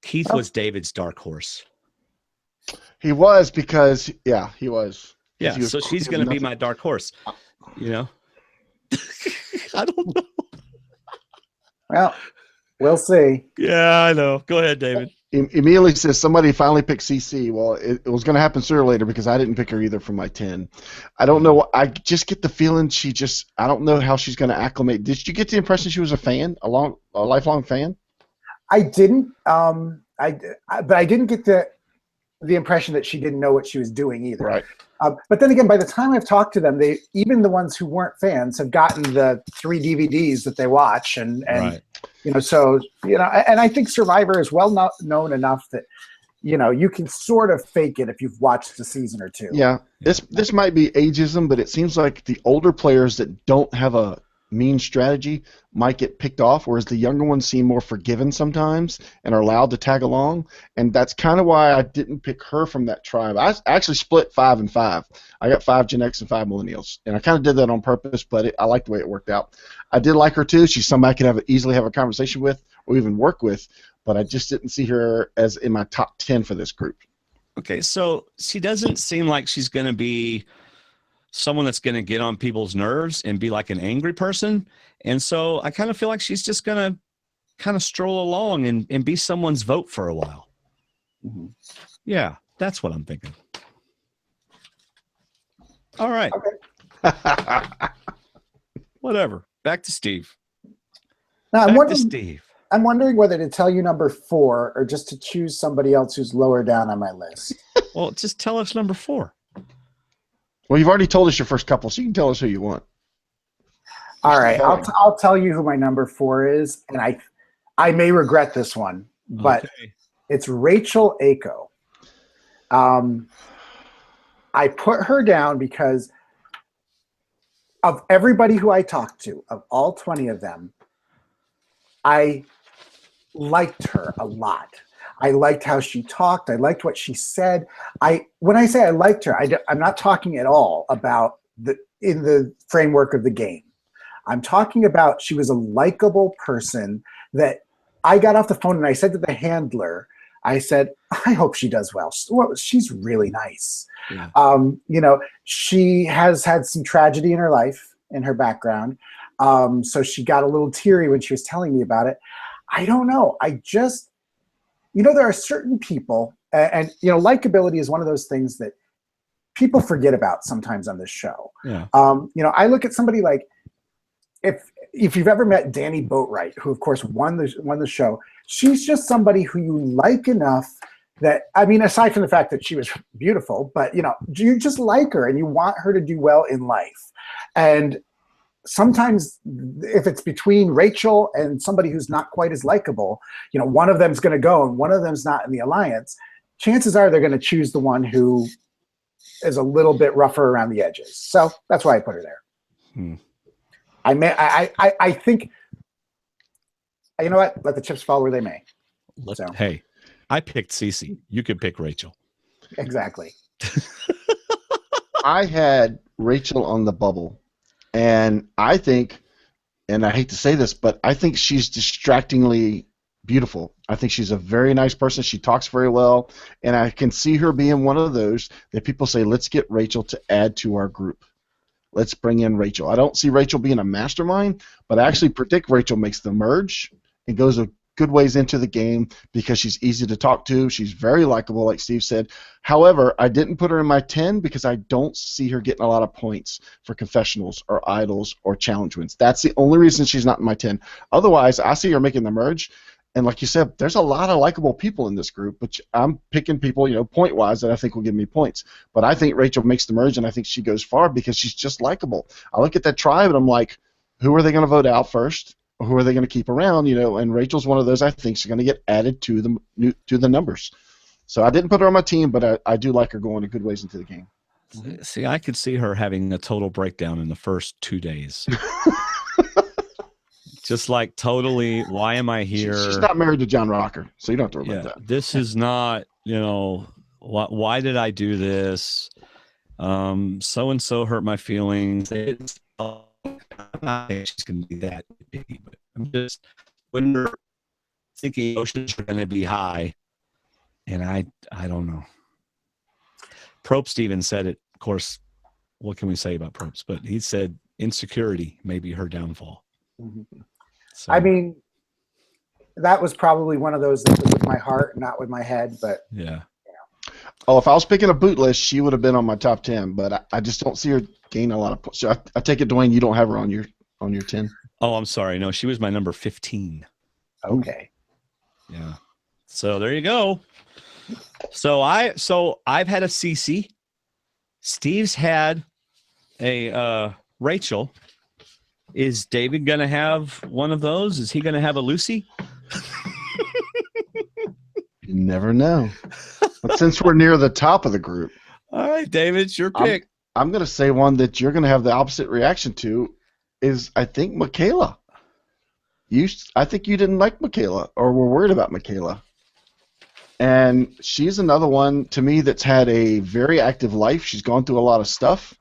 Keith was David's dark horse. He was because, he was. Yeah, so she's going to be my dark horse. I don't know. Well, we'll see. Yeah, I know. Go ahead, David. Immediately says somebody finally picked CC. Well, it was going to happen sooner or later because I didn't pick her either for my 10. I don't know. I just get the feeling I don't know how she's going to acclimate. Did you get the impression she was a fan, a lifelong fan? I didn't. But I didn't get the impression that she didn't know what she was doing either. Right. But then again, by the time I've talked to them, even the ones who weren't fans have gotten the 3 DVDs that they watch, and right. And I think Survivor is well known enough that you can sort of fake it if you've watched a season or 2. Yeah, this might be ageism, but it seems like the older players that don't have a mean strategy might get picked off, whereas the younger ones seem more forgiven sometimes and are allowed to tag along. And that's kind of why I didn't pick her from that tribe. I actually split 5 and 5. I got 5 Gen X and 5 Millennials, and I kind of did that on purpose, but I like the way it worked out. I did like her too. She's somebody I could easily have a conversation with or even work with, but I just didn't see her as in my top 10 for this group. Okay, so she doesn't seem like she's going to be someone that's going to get on people's nerves and be like an angry person. And so I kind of feel like she's just going to kind of stroll along and be someone's vote for a while. Mm-hmm. Yeah, that's what I'm thinking. All right. Okay. Whatever. Back to Steve. Now, I'm wondering whether to tell you number 4 or just to choose somebody else who's lower down on my list. Well, just tell us number 4. Well, you've already told us your first couple, so you can tell us who you want. All right, I'll tell you who my number 4 is, and I may regret this one, but it's Rachel Ako. I put her down because of everybody who I talked to, of all 20 of them, I liked her a lot. I liked how she talked. I liked what she said. When I say I liked her, I'm not talking at all about in the framework of the game. I'm talking about she was a likable person that I got off the phone and I said to the handler, I said, I hope she does well. She's really nice. Yeah. She has had some tragedy in her life, in her background. So she got a little teary when she was telling me about it. I don't know. I just, there are certain people, and likability is one of those things that people forget about sometimes on this show. Yeah. I look at somebody like, if you've ever met Danny Boatwright, who of course won the show, she's just somebody who you like enough that, aside from the fact that she was beautiful, but you just like her and you want her to do well in life. And sometimes if it's between Rachel and somebody who's not quite as likable, one of them's going to go and one of them's not in the alliance, chances are they're going to choose the one who is a little bit rougher around the edges. So that's why I put her there. I think, you know what? Let the chips fall where they may. Hey, I picked Cece. You could pick Rachel. Exactly. I had Rachel on the bubble, and I think, and I hate to say this, but I think she's distractingly beautiful. I think she's a very nice person. She talks very well, and I can see her being one of those that people say, let's get Rachel to add to our group. Let's bring in Rachel. I don't see Rachel being a mastermind, but I actually predict Rachel makes the merge and goes a good ways into the game because she's easy to talk to. She's very likable, like Steve said. However, I didn't put her in my 10 because I don't see her getting a lot of points for confessionals or idols or challenge wins. That's the only reason she's not in my 10. Otherwise, I see her making the merge. And like you said, there's a lot of likable people in this group, but I'm picking people, point-wise that I think will give me points. But I think Rachel makes the merge, and I think she goes far because she's just likable. I look at that tribe, and I'm like, who are they going to vote out first? Or who are they going to keep around? And Rachel's one of those I think is going to get added to the numbers. So I didn't put her on my team, but I do like her going a good ways into the game. See, I could see her having a total breakdown in the first 2 days. Just like totally, why am I here? She's not married to John Rocker, so you don't have to worry about that. This is not, why did I do this? So-and-so hurt my feelings. I'm not saying she's going to be that big, but I'm just, when you're thinking emotions are going to be high, and I don't know. Probst even said it. Of course, what can we say about Probst? But he said insecurity may be her downfall. Mm-hmm. So, that was probably one of those that was with my heart, not with my head. But yeah. Oh, if I was picking a boot list, she would have been on my top 10. But I just don't see her gain a lot of points. So I take it, Dwayne, you don't have her on your 10. Oh, I'm sorry. No, she was my number 15. Okay. Yeah. So there you go. So I've had a CC. Steve's had a Rachel. Is David going to have one of those? Is he going to have a Lucy? You never know. But since we're near the top of the group. All right, David, it's your pick. I'm going to say one that you're going to have the opposite reaction to is, I think, Michaela. I think you didn't like Michaela or were worried about Michaela. And she's another one, to me, that's had a very active life. She's gone through a lot of stuff.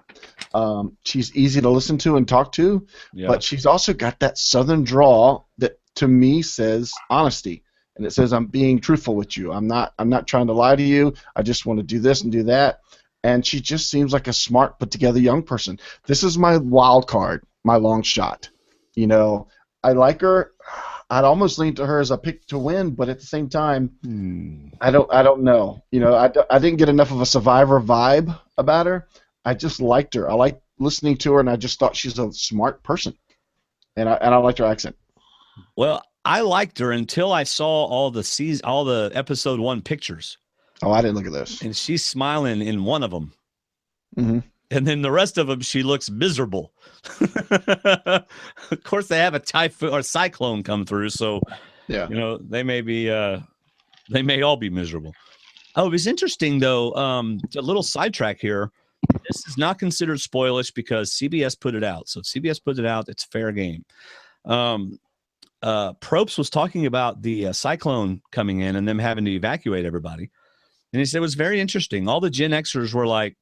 She's easy to listen to and talk to, but she's also got that southern drawl that to me says honesty, and it says I'm being truthful with you. I'm not trying to lie to you. I just want to do this and do that. And she just seems like a smart, put together young person. This is my wild card, my long shot. I like her. I'd almost lean to her as a pick to win, but at the same time, I don't know. I didn't get enough of a Survivor vibe about her. I just liked her. I liked listening to her, and I just thought she's a smart person, and I liked her accent. Well, I liked her until I saw all the episode 1 pictures. Oh, I didn't look at those. And she's smiling in one of them, and then the rest of them she looks miserable. Of course, they have a typhoon or cyclone come through, so they may all be miserable. Oh, it was interesting though. A little sidetrack here. This is not considered spoilish because CBS put it out. So if CBS put it out, it's fair game. Probst was talking about the cyclone coming in and them having to evacuate everybody. And he said it was very interesting. All the Gen Xers were like,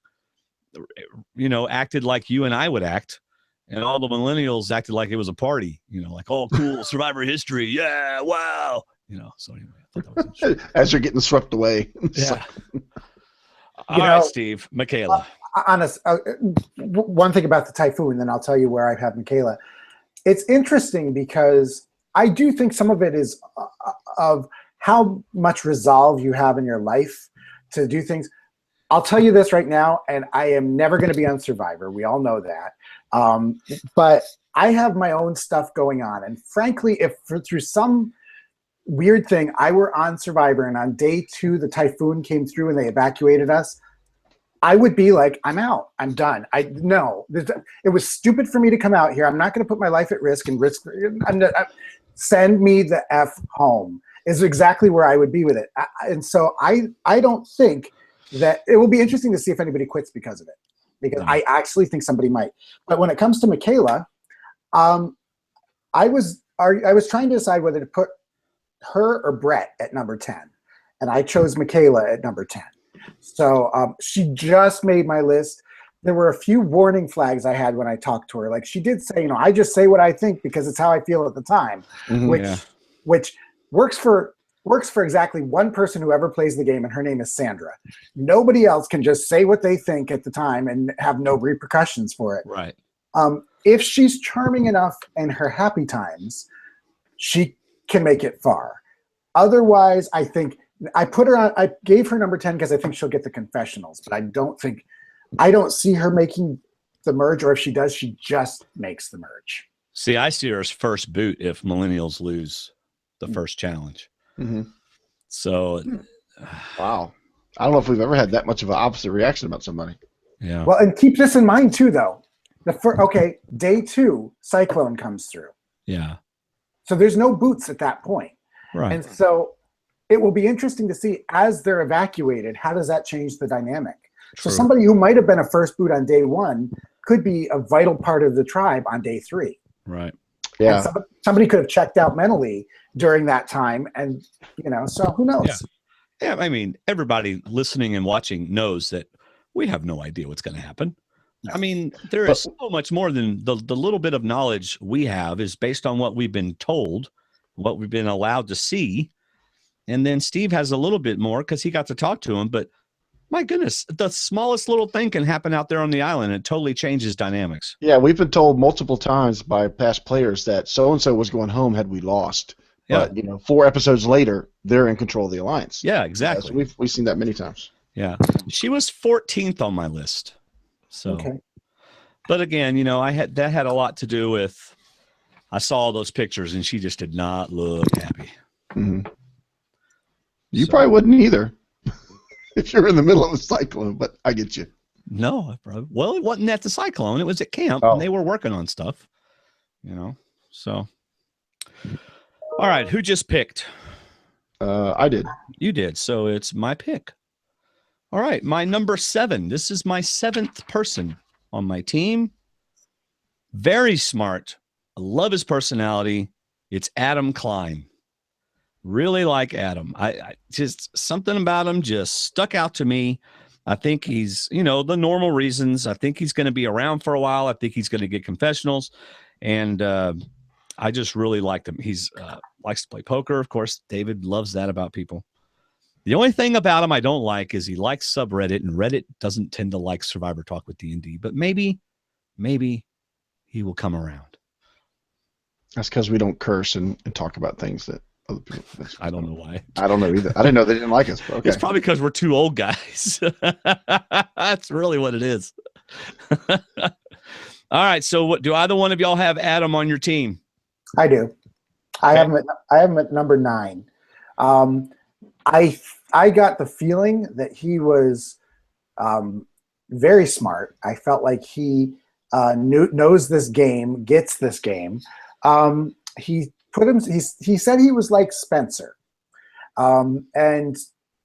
acted like you and I would act. And all the millennials acted like it was a party, like, oh, cool, Survivor history. Yeah, wow. So anyway, I thought that was interesting. As you're getting swept away. Yeah. All right, Steve. Michaela. One thing about the typhoon, and then I'll tell you where I have Michaela. It's interesting because I do think some of it is of how much resolve you have in your life to do things. I'll tell you this right now, and I am never going to be on Survivor. We all know that. But I have my own stuff going on. And frankly, if through some weird thing I were on Survivor and on day 2 the typhoon came through and they evacuated us, I would be like, I'm out. I'm done. It was stupid for me to come out here. I'm not going to put my life at risk and risk. Send me the F home is exactly where I would be with it. And so I don't think that it will be interesting to see if anybody quits because of it, because I actually think somebody might. But when it comes to Michaela, I was trying to decide whether to put her or Brett at number 10, and I chose Michaela at number 10. So she just made my list. There were a few warning flags I had when I talked to her. Like, she did say, I just say what I think because it's how I feel at the time, which works for exactly one person who ever plays the game, and her name is Sandra. Nobody else can just say what they think at the time and have no repercussions for it. Right. If she's charming enough in her happy times, she can make it far. Otherwise, I think I gave her number 10 because I think she'll get the confessionals, but I don't see her making the merge, or if she does, she just makes the merge. See, I see her as first boot if Millennials lose the first challenge. Mm-hmm. So, wow. I don't know if we've ever had that much of an opposite reaction about somebody. Yeah. Well, and keep this in mind too, though. Day 2, cyclone comes through. Yeah. So there's no boots at that point. Right. And so it will be interesting to see as they're evacuated, how does that change the dynamic? True. So somebody who might have been a first boot on day 1 could be a vital part of the tribe on day 3. Right. Yeah. And somebody could have checked out mentally during that time, and so who knows? Yeah. I mean, everybody listening and watching knows that we have no idea what's going to happen. I mean, there is so much more than the little bit of knowledge we have is based on what we've been told, what we've been allowed to see. And then Steve has a little bit more because he got to talk to him. But my goodness, the smallest little thing can happen out there on the island. And it totally changes dynamics. Yeah, we've been told multiple times by past players that so-and-so was going home had we lost. Yeah. But, 4 episodes later, they're in control of the alliance. Yeah, exactly. So we've seen that many times. Yeah. She was 14th on my list. So, Okay. But again, that had a lot to do with, I saw all those pictures and she just did not look happy. Mm-hmm. You probably wouldn't either if you're in the middle of a cyclone, but I get you. No, well, it wasn't at the cyclone. It was at camp and they were working on stuff, so. All right. Who just picked? I did. You did. So it's my pick. All right. My number 7. This is my 7th person on my team. Very smart. I love his personality. It's Adam Klein. Really like Adam. I just something about him just stuck out to me. I think he's, the normal reasons. I think he's going to be around for a while. I think he's going to get confessionals. And I just really liked him. He's likes to play poker. Of course, David loves that about people. The only thing about him I don't like is he likes subreddit, and Reddit doesn't tend to like Survivor Talk with D&D. But maybe he will come around. That's because we don't curse and talk about things that other people. I don't know why. I don't know either. I didn't know they didn't like us. But okay. It's probably because we're 2 old guys. That's really what it is. All right. So, what do either one of y'all have Adam on your team? I do. I have him at number 9. I got the feeling that he was very smart. I felt like he knows this game, gets this game. He said he was like Spencer, and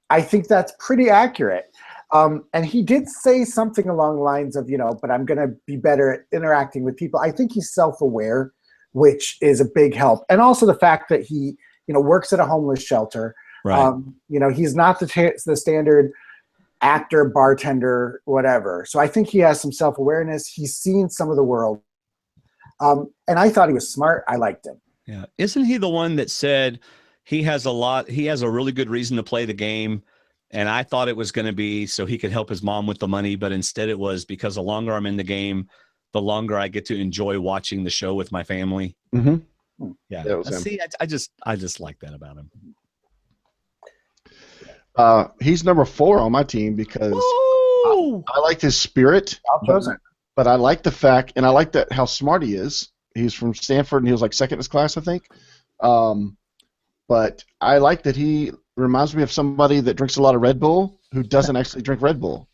I think that's pretty accurate. And he did say something along the lines of, but I'm going to be better at interacting with people. I think he's self-aware which is a big help. And also the fact that he, works at a homeless shelter. Right. He's not the standard actor, bartender, whatever. So I think he has some self-awareness. He's seen some of the world. And I thought he was smart. I liked him. Yeah. Isn't he the one that said he has a really good reason to play the game? And I thought it was going to be so he could help his mom with the money, but instead it was because the longer I'm in the game, the longer I get to enjoy watching the show with my family. Mm-hmm. Yeah. That was him. See, I just like that about him. He's number 4 on my team because I liked his spirit. But I like the fact, and I like how smart he is. He's from Stanford, and he was like second in his class, I think. But I like that he reminds me of somebody that drinks a lot of Red Bull who doesn't actually drink Red Bull.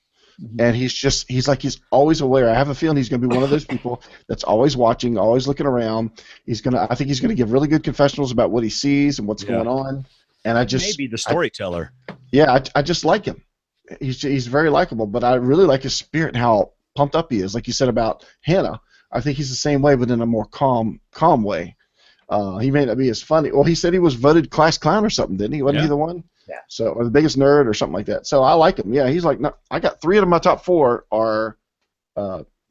And he's always aware. I have a feeling he's going to be one of those people that's always watching, always looking around. I think he's going to give really good confessionals about what he sees and what's going on. And maybe the storyteller. I just like him. He's very likable, but I really like his spirit and how pumped up he is. Like you said about Hannah, I think he's the same way, but in a more calm way. He may not be as funny. Well, he said he was voted class clown or something, didn't he? Wasn't he the one? Yeah. So, or the biggest nerd or something like that. So I like him. Yeah, he's like, no, I got 3 out of my top 4 are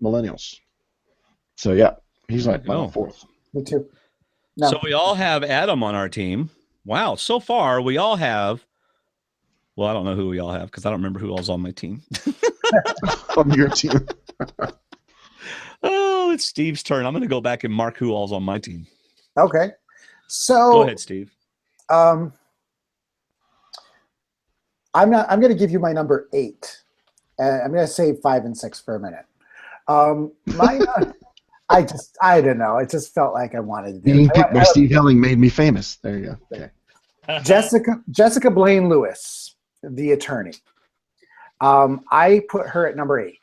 millennials. So yeah, he's like my 4th. Me too. No. So we all have Adam on our team. Wow. So far we all have, well, I don't know who we all have because I don't remember who all's on my team. On your team. Oh, it's Steve's turn. I'm going to go back and mark who all's on my team. Okay. So go ahead, Steve. I'm going to give you my number 8. I'm going to save 5 and 6 for a minute. I don't know. It just felt like I wanted to do Being picked by Steve Helling made me famous. There you go. Okay. Jessica Blaine Lewis, the attorney. I put her at number 8.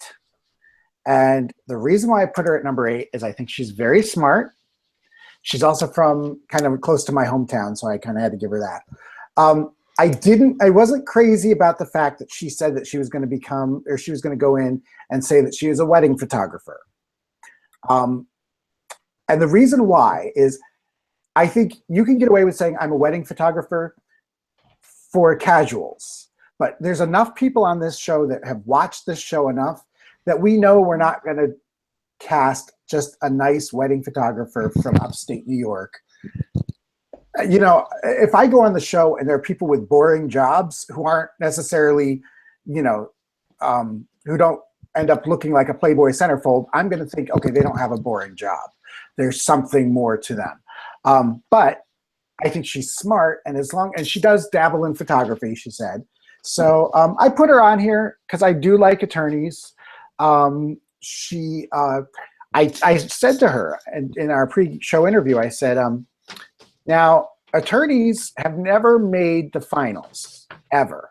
And the reason why I put her at number 8 is I think she's very smart. She's also from kind of close to my hometown, so I kind of had to give her that. I wasn't crazy about the fact that she said that she was going to go in and say that she is a wedding photographer. And the reason why is I think you can get away with saying I'm a wedding photographer for casuals, but there's enough people on this show that have watched this show enough that we know we're not going to cast just a nice wedding photographer from upstate New York. If I go on the show and there are people with boring jobs who aren't necessarily, who don't end up looking like a Playboy centerfold, I'm going to think, okay, they don't have a boring job. There's something more to them. But I think she's smart, and and she does dabble in photography, she said. So I put her on here because I do like attorneys. I said to her in our pre-show interview, I said, now attorneys have never made the finals ever.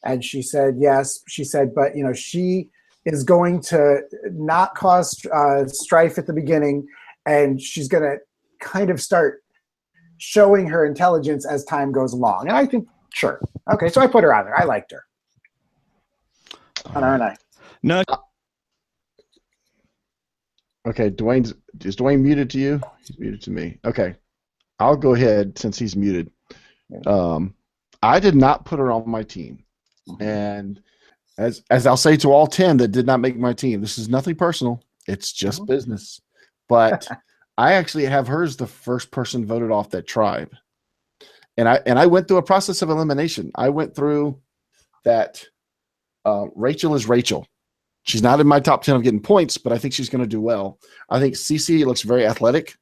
And she said, yes. She said, but she is going to not cause strife at the beginning, and she's going to kind of start showing her intelligence as time goes along. And I think, sure. Okay, so I put her on there. I liked her. And I. No. Okay, is Dwayne muted to you? He's muted to me. Okay, I'll go ahead since he's muted. I did not put her on my team, and as I'll say to all 10 that did not make my team, this is nothing personal. It's just business. But I actually have her as the first person voted off that tribe, and I went through a process of elimination. I went through that. Rachel is Rachel. She's not in my top 10 of getting points, but I think she's going to do well. I think Cece looks very athletic.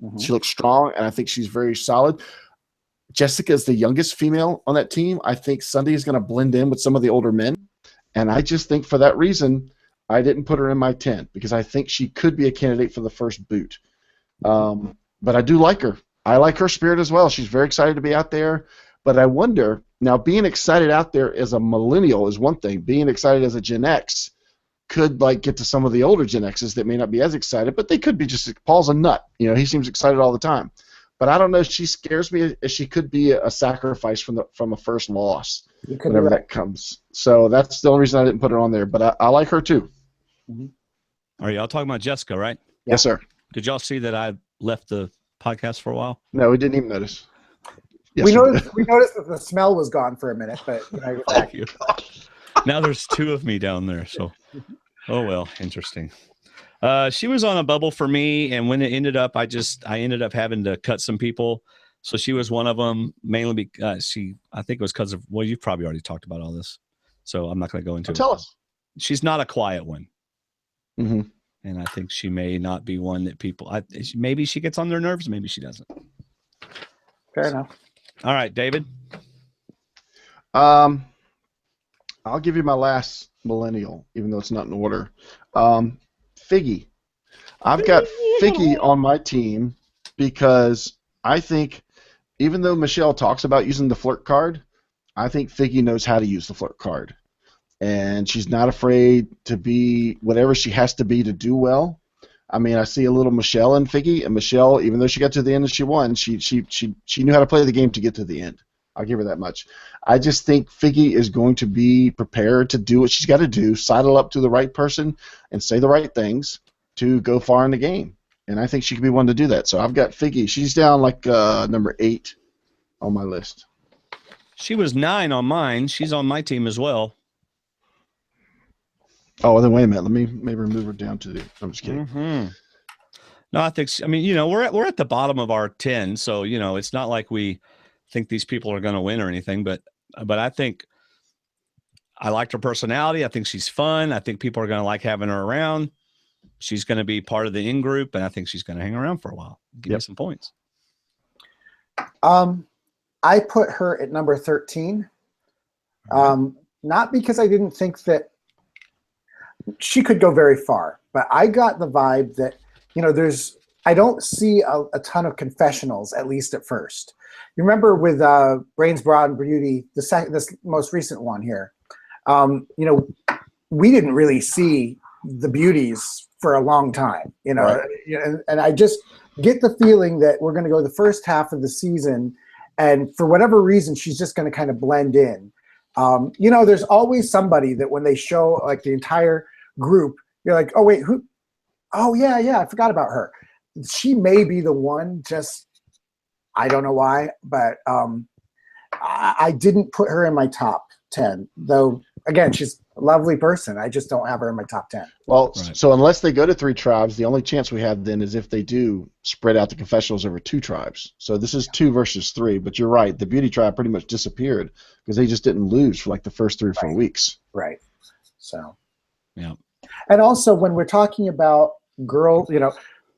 Mm-hmm. She looks strong, and I think she's very solid. Jessica is the youngest female on that team. I think Sunday is going to blend in with some of the older men, and I just think for that reason, I didn't put her in my 10 because I think she could be a candidate for the first boot. But I do like her. I like her spirit as well. She's very excited to be out there, but I wonder, now being excited out there as a millennial is one thing. Being excited as a Gen X could get to some of the older Gen X's that may not be as excited, but they could be just, Paul's a nut. He seems excited all the time. But I don't know, she scares me as she could be a sacrifice from a first loss, whenever that comes. So that's the only reason I didn't put her on there, but I like her too. Mm-hmm. Are y'all talking about Jessica, right? Yes, sir. Did y'all see that I left the podcast for a while? No, we didn't even notice. Yes, we did. noticed that the smell was gone for a minute, but you're back. Now there's two of me down there. So, oh well, interesting. She was on a bubble for me, and when it ended up, I ended up having to cut some people. So she was one of them, mainly because I think it was because of, well, you've probably already talked about all this, so I'm not going to go into it. Tell us. She's not a quiet one. Mm-hmm. And I think she may not be one that people, maybe she gets on their nerves, maybe she doesn't. Fair enough. All right, David. I'll give you my last millennial, even though it's not in order. Figgy. I've got Figgy on my team because I think, even though Michelle talks about using the flirt card, I think Figgy knows how to use the flirt card. And she's not afraid to be whatever she has to be to do well. I mean, I see a little Michelle in Figgy, and Michelle, even though she got to the end and she won, she knew how to play the game to get to the end. I'll give her that much. I just think Figgy is going to be prepared to do what she's got to do, sidle up to the right person, and say the right things to go far in the game. And I think she could be one to do that. So I've got Figgy. She's down like number 8 on my list. She was 9 on mine. She's on my team as well. Oh, then wait a minute. Let me maybe move her down to the. I'm just kidding. Mm-hmm. No, I think. I mean, we're at the bottom of our 10, so it's not like we think these people are going to win or anything. But I think I liked her personality. I think she's fun. I think people are going to like having her around. She's going to be part of the in group, and I think she's going to hang around for a while. Give me some points. I put her at number 13. Not because I didn't think that she could go very far, but I got the vibe that, I don't see a ton of confessionals, at least at first. You remember with Brains, Broad, and Beauty, this most recent one here, we didn't really see the beauties for a long time, Right. And I just get the feeling that we're going to go the first half of the season, and for whatever reason, she's just going to kind of blend in. There's always somebody that when they show like the entire group, you're like, oh wait, who? Oh yeah, I forgot about her. She may be the one. Just I don't know why, but I didn't put her in my top 10. Though again, she's a lovely person. I just don't have her in my top 10. Well, Right. So unless they go to 3 tribes, the only chance we have then is if they do spread out the confessionals over 2 tribes. So this is 2 versus 3. But you're right, the beauty tribe pretty much disappeared because they just didn't lose for like the first 3 or 4 weeks. Right. So. Yeah. And also, when we're talking about girls,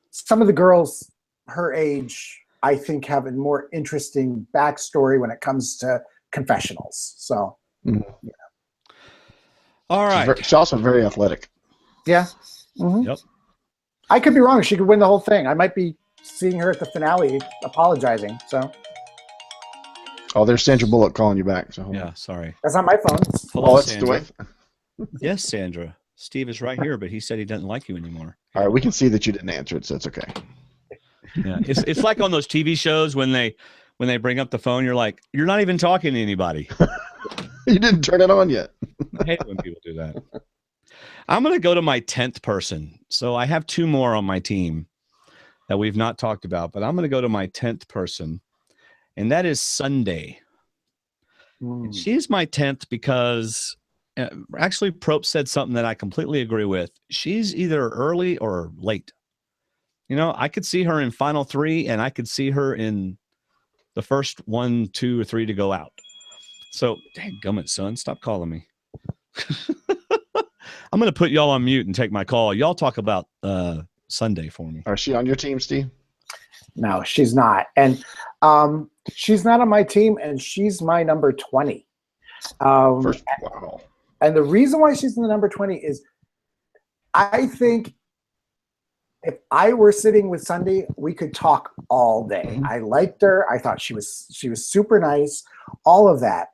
some of the girls her age, I think, have a more interesting backstory when it comes to confessionals. So, All right. She's also very athletic. yeah. Mhm. Yep. I could be wrong. She could win the whole thing. I might be seeing her at the finale apologizing. So, Oh, there's Sandra Bullock calling you back. So hold on. Yeah. Sorry. that's not my phone. Hello, Oh, that's Sandra. Dwayne. Yes, Sandra. Steve is right here, but he said he doesn't like you anymore. All right, we can see that you didn't answer it, so it's okay. Yeah. It's like on those TV shows when they bring up the phone, you're like, you're not even talking to anybody. You didn't turn it on yet. I hate when people do that. I'm going to go to my 10th person. So I have 2 more on my team that we've not talked about, but I'm going to go to my 10th person, and that is Sunday. And she's my 10th because actually Prope said something that I completely agree with. She's either early or late. I could see her in final 3, and I could see her in the first 1, 2, or 3 to go out. So, dang gummit, son, stop calling me. I'm going to put y'all on mute and take my call. Y'all talk about Sunday for me. Is she on your team, Steve? No, she's not. And she's not on my team, and she's my number 20. Wow. And the reason why she's in the number 20 is I think if I were sitting with Sunday, we could talk all day. Mhm. I liked her. I thought she was super nice, all of that.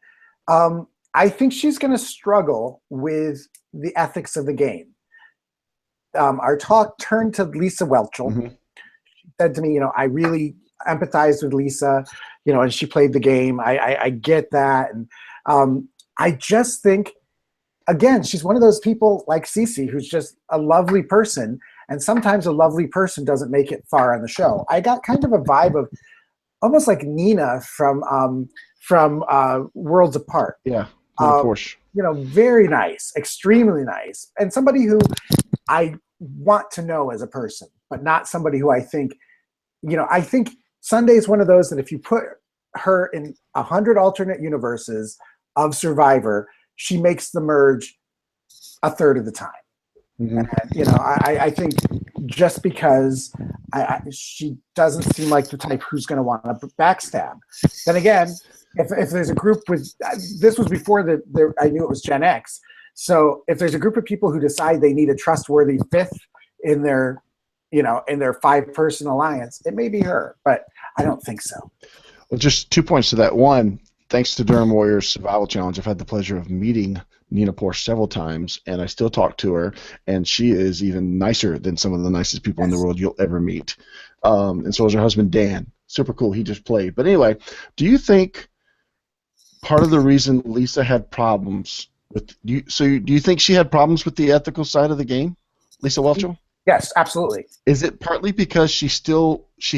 I think she's going to struggle with the ethics of the game. Our talk turned to Lisa Welchel. Mhm. She said to me, I really empathized with Lisa, and she played the game. I get that. And I just think, again, she's one of those people like Cece who's just a lovely person. and sometimes a lovely person doesn't make it far on the show. I got kind of a vibe of almost like Nina from Worlds Apart. Yeah, Porsche. Very nice, extremely nice, and somebody who I want to know as a person, but not somebody who I think Sunday is one of those that if you put her in 100 alternate universes of Survivor, she makes the merge a third of the time. Mm-hmm. And, I think just because she doesn't seem like the type who's going to want to backstab. Then again, if there's a group with, this was before I knew it was Gen X. So if there's a group of people who decide they need a trustworthy fifth in their 5-person alliance, it may be her, but I don't think so. Well, just 2 points to that. One, thanks to Durham Warriors Survival Challenge, I've had the pleasure of meeting Nina Porsche several times, and I still talk to her, and she is even nicer than some of the nicest people in the world you'll ever meet. And so is her husband, Dan. Super cool. He just played. But anyway, do you think part of the reason Lisa had problems with do you think she had problems with the ethical side of the game, Lisa Welchel? Yes, absolutely. Is it partly because she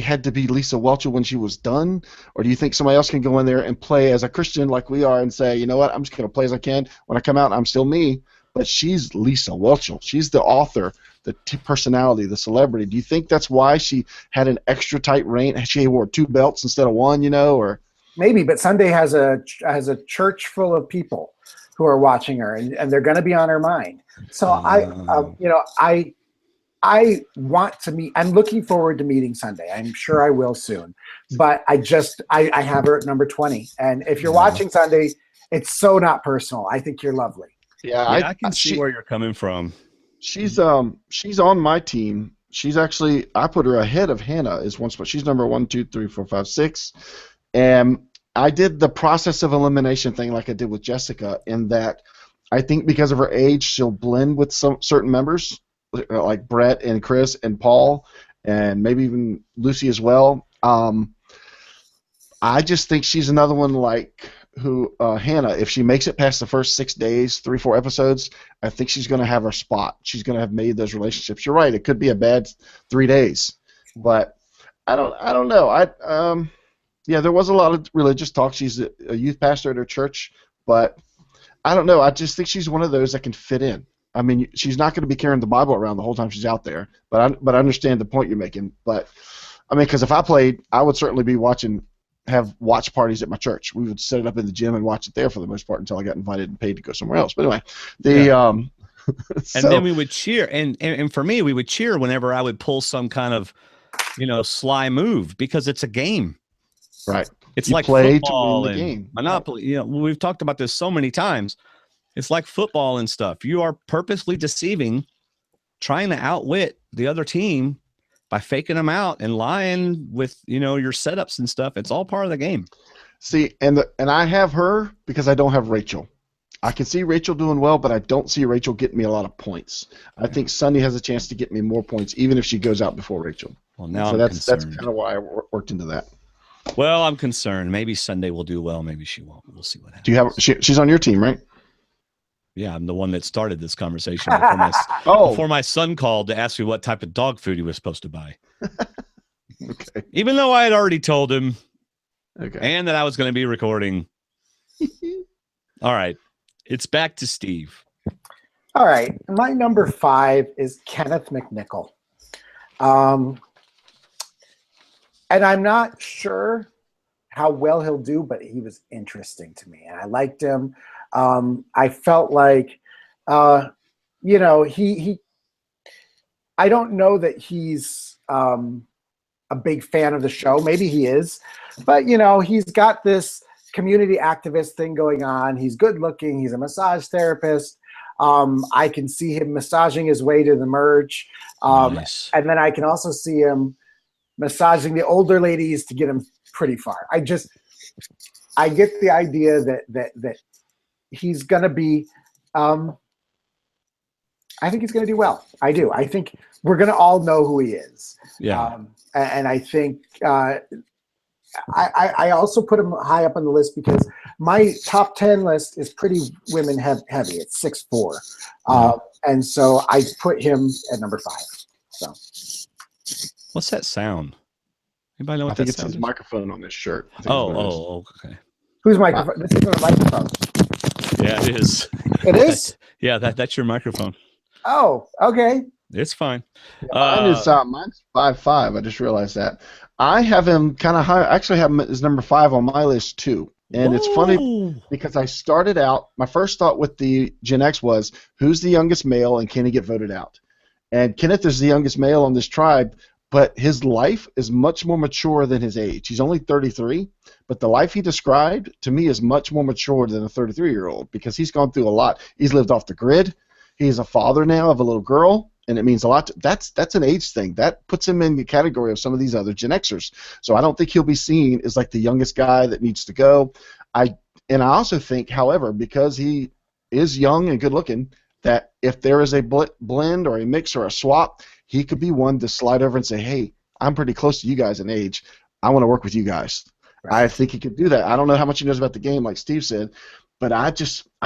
had to be Lisa Welchel when she was done, or do you think somebody else can go in there and play as a Christian like we are and say, you know what, I'm just going to play as I can. When I come out, I'm still me, but she's Lisa Welchel. She's the author, the personality, the celebrity. Do you think that's why she had an extra tight rein? She wore 2 belts instead of 1, or maybe? But Sunday has a church full of people who are watching her, and they're going to be on her mind. So I want to meet. I'm looking forward to meeting Sunday. I'm sure I will soon. But I have her at number 20. And if you're watching Sunday, it's so not personal. I think you're lovely. Yeah, I can see where you're coming from. She's on my team. She's actually, I put her ahead of Hannah is one spot. She's number 1, 2, 3, 4, 5, 6. And I did the process of elimination thing like I did with Jessica, in that I think because of her age, she'll blend with some certain members, like Brett and Chris and Paul, and maybe even Lucy as well. I just think she's another one like Hannah. If she makes it past the first 6 days, 3, 4 episodes, I think she's going to have her spot. She's going to have made those relationships. You're right. It could be a bad 3 days, but I don't know. Yeah, there was a lot of religious talk. She's a youth pastor at her church, but I don't know. I just think she's one of those that can fit in. I mean, she's not going to be carrying the Bible around the whole time she's out there, but I understand the point you're making. But I mean, because if I played, I would certainly be have watch parties at my church. We would set it up in the gym and watch it there for the most part until I got invited and paid to go somewhere else. But anyway, and then we would cheer, and for me, we would cheer whenever I would pull some kind of, sly move, because it's a game. Right. It's you like play football to win the and game. Monopoly. We've talked about this so many times. It's like football and stuff. You are purposely deceiving, trying to outwit the other team by faking them out and lying with, your setups and stuff. It's all part of the game. See, and I have her because I don't have Rachel. I can see Rachel doing well, but I don't see Rachel getting me a lot of points. I think Sunday has a chance to get me more points, even if she goes out before Rachel. Well, now so I'm that's concerned. kind of why I worked into that. Well, I'm concerned. Maybe Sunday will do well. Maybe she won't. We'll see what happens. Do you have? She's on your team, right? Yeah, I'm the one that started this conversation before my son called to ask me what type of dog food he was supposed to buy. Okay. Even though I had already told him, okay, and that I was going to be recording. All right, it's back to Steve. All right, my number 5 is Kenneth McNichol. And I'm not sure how well he'll do, but he was interesting to me, and I liked him. I felt like, he. I don't know that he's a big fan of the show. Maybe he is, but he's got this community activist thing going on. He's good looking. He's a massage therapist. I can see him massaging his way to the merge, Nice. and then I can also see him massaging the older ladies to get him pretty far. I get the idea that he's going to be, I think he's going to do well. I do. I think we're going to all know who he is. Yeah. And I think I also put him high up on the list because my top 10 list is pretty women heavy. It's 6'4". And so I put him at number 5. So What's that sound? Anybody know what I think that it's sound his is? microphone on this shirt. I think that's what it is. Oh, okay. whose microphone? This isn't a microphone. Yeah, it is. It is? Yeah, that's your microphone. Oh, okay. It's fine. Mine's 5'5". I just realized that. I have him kind of high. I actually have him as number 5 on my list too. And it's funny Whoa. because I started out. My first thought with the Gen X was, who's the youngest male and can he get voted out? And Kenneth is the youngest male on this tribe, but his life is much more mature than his age. He's only 33, but the life he described to me is much more mature than a 33-year-old because he's gone through a lot. He's lived off the grid. He's a father now of a little girl, and it means a lot. That's an age thing. That puts him in the category of some of these other Gen Xers. So I don't think he'll be seen as like the youngest guy that needs to go. I also think, however, because he is young and good looking, that if there is a blend or a mix or a swap, he could be one to slide over and say, hey, I'm pretty close to you guys in age. I want to work with you guys. Right. I think he could do that. I don't know how much he knows about the game, like Steve said, but I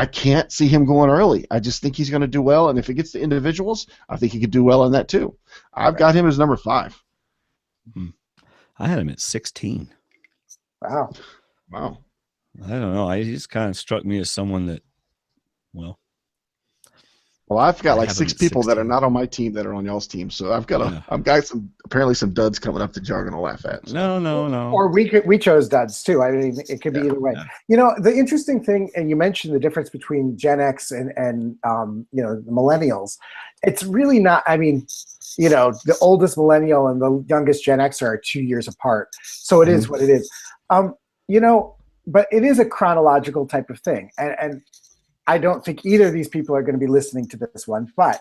can't see him going early. I just think he's going to do well, and if it gets to individuals, I think he could do well in that too. I've got him as number 5. I had him at 16. Wow. I don't know. He just kind of struck me as someone that, well, I've got like 6 people that are not on my team that are on y'all's team, so I've got apparently some duds coming up that y'all are gonna laugh at. So. No. Or we chose duds too. I mean, it could be either way. Yeah. You know, the interesting thing, and you mentioned the difference between Gen X and the millennials. It's really not. I mean, you know, the oldest millennial and the youngest Gen Xer are 2 years apart, so it is what it is. You know, but it is a chronological type of thing, and I don't think either of these people are going to be listening to this one, but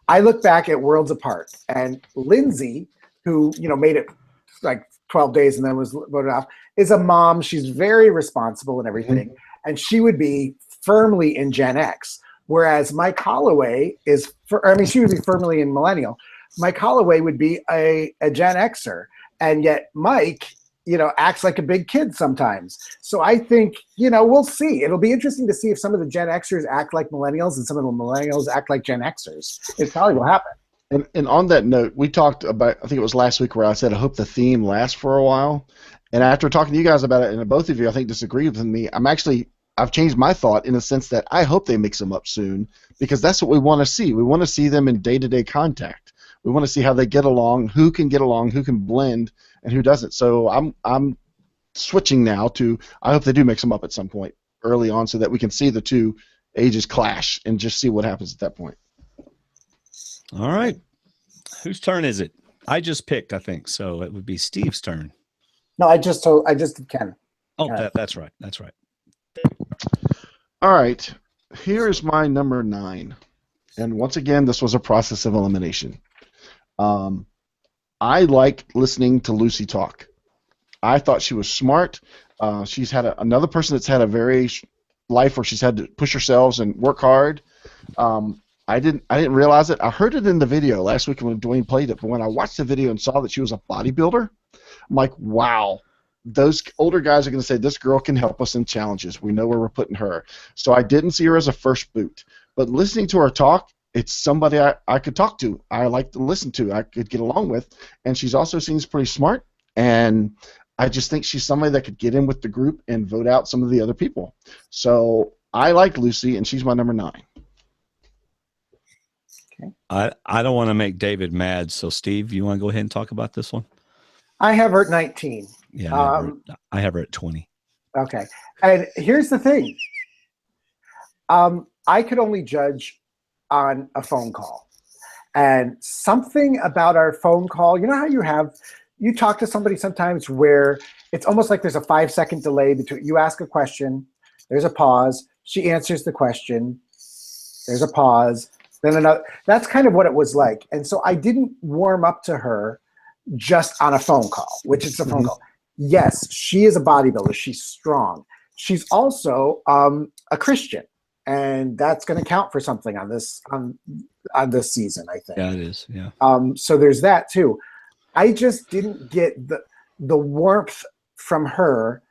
I look back at Worlds Apart, and Lindsay, who, you know, made it like 12 days and then was voted off, is a mom. She's very responsible and everything, and she would be firmly in Gen X, whereas Mike Holloway she would be firmly in Millennial. Mike Holloway would be a Gen Xer, and yet Mike, you know, acts like a big kid sometimes. So I think, you know, we'll see. It'll be interesting to see if some of the Gen Xers act like millennials and some of the millennials act like Gen Xers. It probably will happen. And on that note, we talked about, I think it was last week where I said I hope the theme lasts for a while. And after talking to you guys about it, and both of you I think disagree with me, I've changed my thought in the sense that I hope they mix them up soon, because that's what we want to see. We want to see them in day-to-day contact. We want to see how they get along, who can get along, who can blend, and who doesn't. So I'm switching now to, I hope they do mix them up at some point early on so that we can see the two ages clash and just see what happens at that point. All right. Whose turn is it? I just picked, I think, so it would be Steve's turn. No, I just did Ken. Oh, that's right. That's right. All right. Here is my number 9. And once again, this was a process of elimination. I like listening to Lucy talk. I thought she was smart. She's had another person that's had a very life where she's had to push herself and work hard. I didn't realize it. I heard it in the video last week when Dwayne played it, but when I watched the video and saw that she was a bodybuilder, I'm like, wow. Those older guys are going to say, this girl can help us in challenges. We know where we're putting her. So I didn't see her as a first boot. But listening to her talk, it's somebody I could talk to. I like to listen to. I could get along with. And she's also seems pretty smart. And I just think she's somebody that could get in with the group and vote out some of the other people. So I like Lucy, and she's my number 9. Okay. I don't want to make David mad. So, Steve, you want to go ahead and talk about this one? I have her at 19. Yeah, I have her at 20. Okay. And here's the thing. I could only judge on a phone call. And something about our phone call, you know how you talk to somebody sometimes where it's almost like there's a 5-second delay between you ask a question, there's a pause, she answers the question, there's a pause, then another. That's kind of what it was like. And so I didn't warm up to her just on a phone call, which is a phone call. Yes, she is a bodybuilder. She's strong. She's also a Christian, and that's going to count for something on this season, I think. Yeah, it is. Yeah. So there's that too. I just didn't get the warmth from her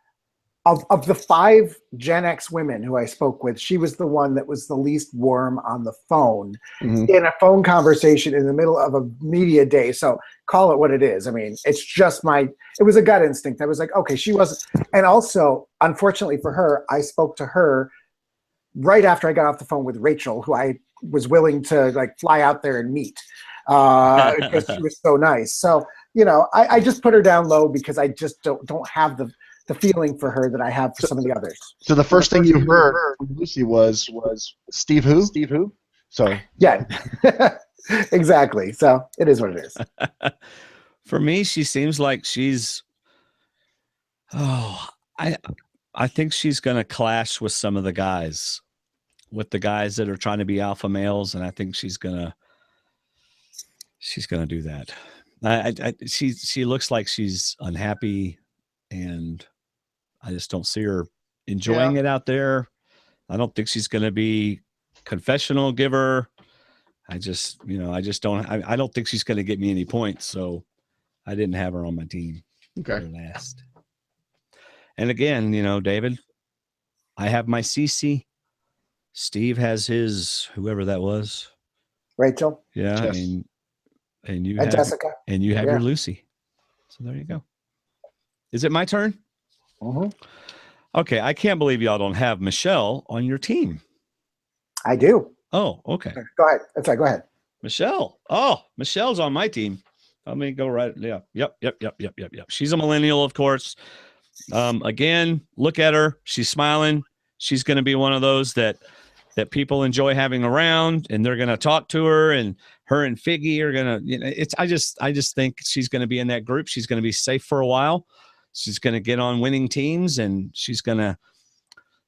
of the 5 Gen X women who I spoke with, she was the one that was the least warm on the phone in a phone conversation in the middle of a media day. So call it what it is. I mean, it's just it was a gut instinct. I was like, okay, she wasn't. And also, unfortunately for her, I spoke to her right after I got off the phone with Rachel, who I was willing to like fly out there and meet because she was so nice. So, you know, I just put her down low because I just don't have the feeling for her that I have for some of the others. So the first thing you heard from Lucy was Steve who? Steve who? So yeah, exactly. So it is what it is. For me, she seems like she's. Oh, I think she's going to clash with some of the guys, with the guys that are trying to be alpha males, and I think she's gonna do that. She looks like she's unhappy, and I just don't see her enjoying it out there. I don't think she's going to be confessional giver. I just don't. I don't think she's going to get me any points, so I didn't have her on my team. Okay. Last. And again, you know, David, I have my CC. Steve has his, whoever that was. Rachel. Yeah. Yes. And you And have Jessica. And you have your Lucy. So there you go. Is it my turn? Okay. I can't believe y'all don't have Michelle on your team. I do. Oh, okay. Go ahead. That's right. Go ahead. Michelle. Oh, Michelle's on my team. Let me go right. Yeah. Yep. She's a millennial, of course. Again, look at her. She's smiling. She's going to be one of those that people enjoy having around, and they're going to talk to her, and her and Figgy are going to, you know, I just think she's going to be in that group. She's going to be safe for a while. She's going to get on winning teams, and she's going to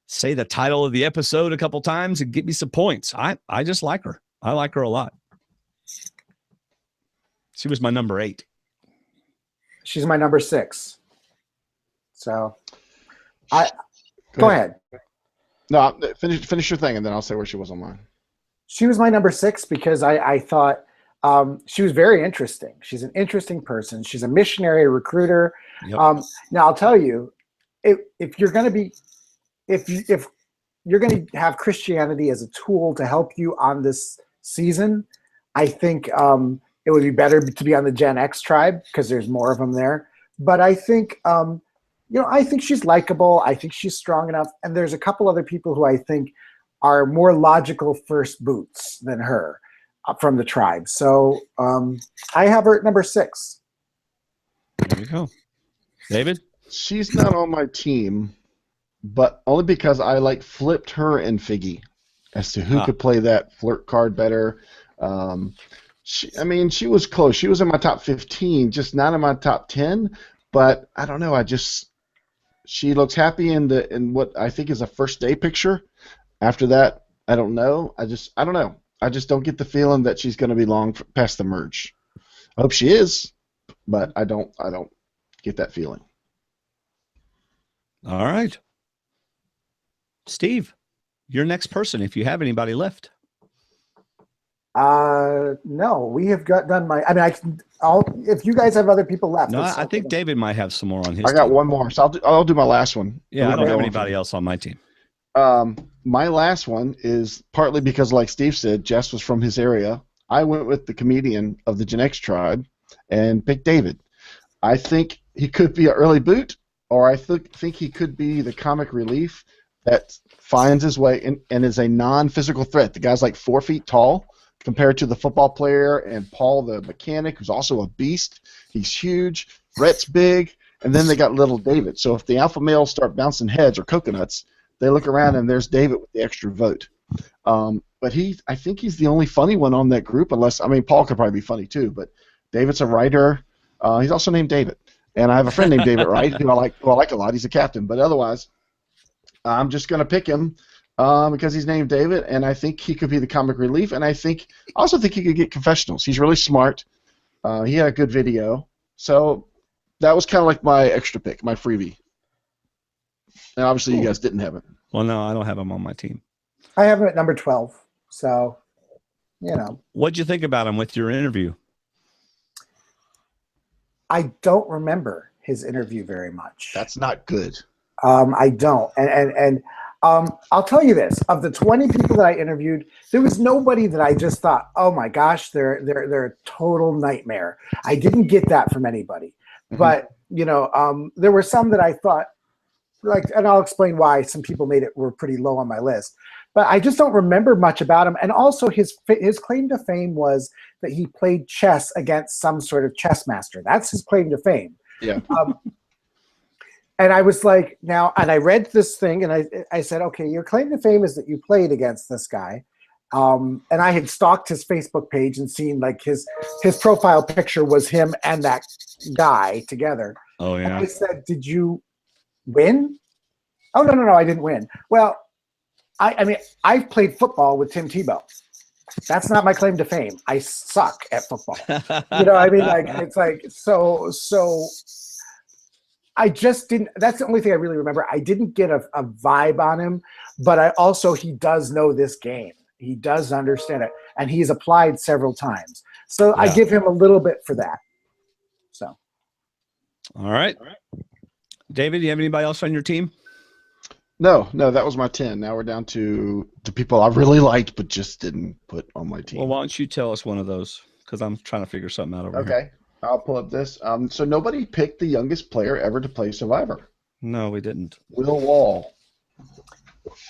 say the title of the episode a couple times and get me some points. I just like her. I like her a lot. She was my number 8. She's my number 6. So go ahead. No, finish your thing, and then I'll say where she was on mine. She was my number 6 because I thought she was very interesting. She's an interesting person. She's a missionary recruiter. Yep. Now I'll tell you, if you're going to have Christianity as a tool to help you on this season, I think it would be better to be on the Gen X tribe because there's more of them there. But I think I think she's likable. I think she's strong enough. And there's a couple other people who I think are more logical first boots than her from the tribe. So I have her at number 6. There you go. David? She's not on my team, but only because I flipped her and Figgy as to who could play that flirt card better. She was close. She was in my top 15, just not in my top 10. But I don't know. She looks happy in what I think is a first day picture. After that, I don't know. I don't know. I just don't get the feeling that she's going to be long past the merge. I hope she is, but I don't get that feeling. All right. Steve, you're next person if you have anybody left. No, we have done my. I mean, if you guys have other people left. No, I think David might have some more on his. I got team. one more, so I'll do my last one. Yeah, I don't have anybody else on my team. My last one is partly because, like Steve said, Jess was from his area. I went with the comedian of the Gen X tribe and picked David. I think he could be an early boot, or I think he could be the comic relief that finds his way and is a non-physical threat. The guy's like 4 feet tall compared to the football player and Paul the mechanic, who's also a beast. He's huge. Rhett's big. And then they got little David. So if the alpha males start bouncing heads or coconuts, they look around and there's David with the extra vote. But I think he's the only funny one on that group, Paul could probably be funny too, but David's a writer. He's also named David. And I have a friend named David Wright who I like a lot. He's a captain. But otherwise, I'm just going to pick him because he's named David, and I think he could be the comic relief, and I also think he could get confessionals. He's really smart. He had a good video. So that was kind of like my extra pick, my freebie. And obviously you guys didn't have it. Well, no, I don't have him on my team. I have him at number 12. So, What'd you think about him with your interview? I don't remember his interview very much. That's not good. I don't. And I'll tell you this: of the 20 people that I interviewed, there was nobody that I just thought, "Oh my gosh, they're a total nightmare." I didn't get that from anybody. But there were some that I thought, like, and I'll explain why some people were pretty low on my list. But I just don't remember much about him. And also, his claim to fame was that he played chess against some sort of chess master. That's his claim to fame. Yeah. And I was like, and I read this thing, and I said, okay, your claim to fame is that you played against this guy. And I had stalked his Facebook page and seen like his profile picture was him and that guy together. Oh yeah. And I said, did you win? Oh no, I didn't win. Well, I mean, I've played football with Tim Tebow. That's not my claim to fame. I suck at football. I mean, like, it's like, so I just didn't, that's the only thing I really remember. I didn't get a vibe on him, but he does know this game. He does understand it, and he's applied several times. So yeah. I give him a little bit for that. So. All right. David, do you have anybody else on your team? No, that was my 10. Now we're down to the people I really liked but just didn't put on my team. Well, why don't you tell us one of those? Because I'm trying to figure something out over here. Okay, I'll pull up this. So nobody picked the youngest player ever to play Survivor. No, we didn't. Will Wall.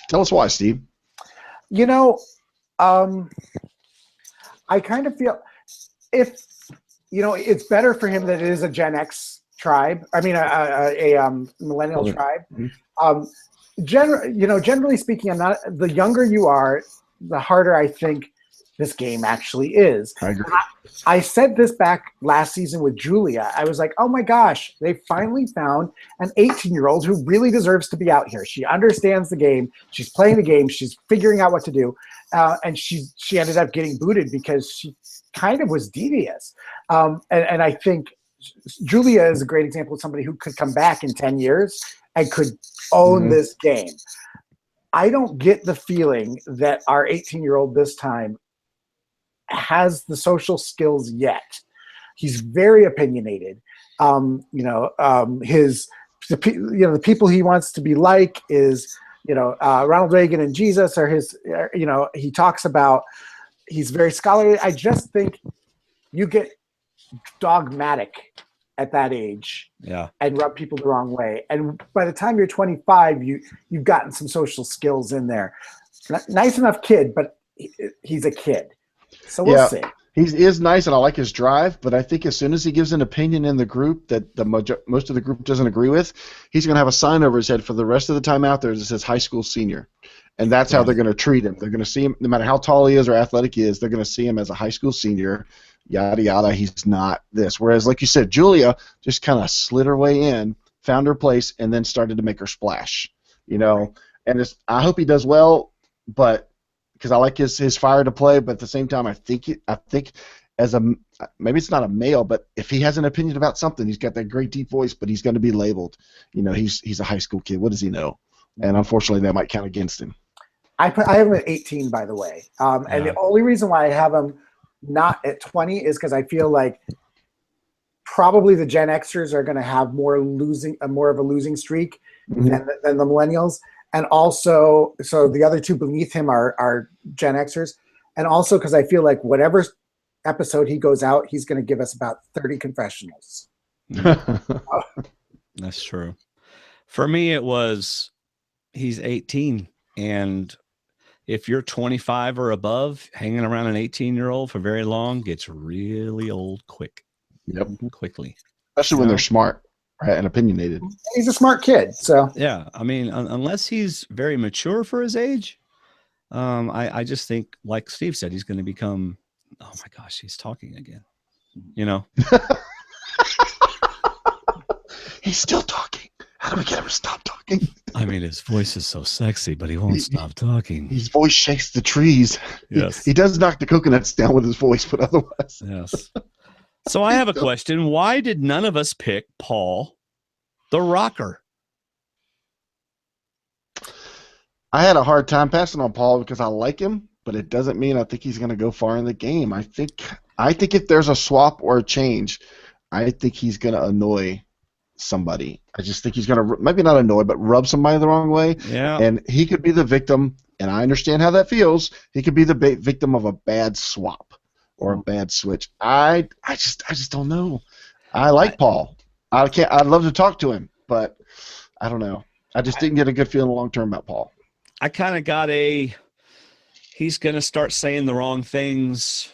Tell us why, Steve. I kind of feel it's better for him that it is a Gen X tribe. I mean, a millennial tribe. Mm-hmm. Generally speaking, the younger you are, the harder I think this game actually is. I agree. I said this back last season with Julia. I was like, oh my gosh, they finally found an 18-year-old who really deserves to be out here. She understands the game. She's playing the game. She's figuring out what to do. And she ended up getting booted because she kind of was devious. And I think Julia is a great example of somebody who could come back in 10 years and could own this game. I don't get the feeling that our 18-year-old this time has the social skills yet. He's very opinionated. The people he wants to be like is, Ronald Reagan and Jesus are his, he talks about, he's very scholarly. I just think you get dogmatic at that age, and rub people the wrong way. And by the time you're 25, you've gotten some social skills in there. Nice enough kid, but he's a kid. So we'll see. He is nice, and I like his drive, but I think as soon as he gives an opinion in the group that most of the group doesn't agree with, he's going to have a sign over his head for the rest of the time out there that says high school senior. And that's how they're going to treat him. They're going to see him, no matter how tall he is or athletic he is, they're going to see him as a high school senior, yada, yada. He's not this. Whereas, like you said, Julia just kind of slid her way in, found her place, and then started to make her splash. And I hope he does well, but because I like his fire to play, but at the same time, I think as maybe it's not a male, but if he has an opinion about something, he's got that great deep voice, but he's going to be labeled. He's a high school kid. What does he know? And unfortunately, that might count against him. I have him at 18, by the way. And the only reason why I have him not at 20 is because I feel like probably the Gen Xers are going to have more of a losing streak than the Millennials. And also, so the other two beneath him are Gen Xers. And also because I feel like whatever episode he goes out, he's going to give us about 30 confessionals. That's true. For me, it was he's 18. And if you're 25 or above, hanging around an 18-year-old for very long gets really old quick. Yep. Quickly. Especially when they're smart. Right, and opinionated. He's a smart kid, so yeah. I mean, unless he's very mature for his age, I just think, like Steve said, he's going to become. Oh my gosh, he's talking again. He's still talking. How do we get him to stop talking? I mean, his voice is so sexy, but he won't stop talking. His voice shakes the trees. Yes, he does knock the coconuts down with his voice, but otherwise, yes. So I have a question. Why did none of us pick Paul, the rocker? I had a hard time passing on Paul because I like him, but it doesn't mean I think he's going to go far in the game. I think if there's a swap or a change, I think he's going to annoy somebody. I just think he's going to maybe not annoy, but rub somebody the wrong way. Yeah. And he could be the victim, and I understand how that feels. He could be the victim of a bad swap or a bad switch. I just don't know. I like Paul. I'd love to talk to him, but I don't know. I just didn't get a good feeling long term about Paul. I kind of got he's going to start saying the wrong things.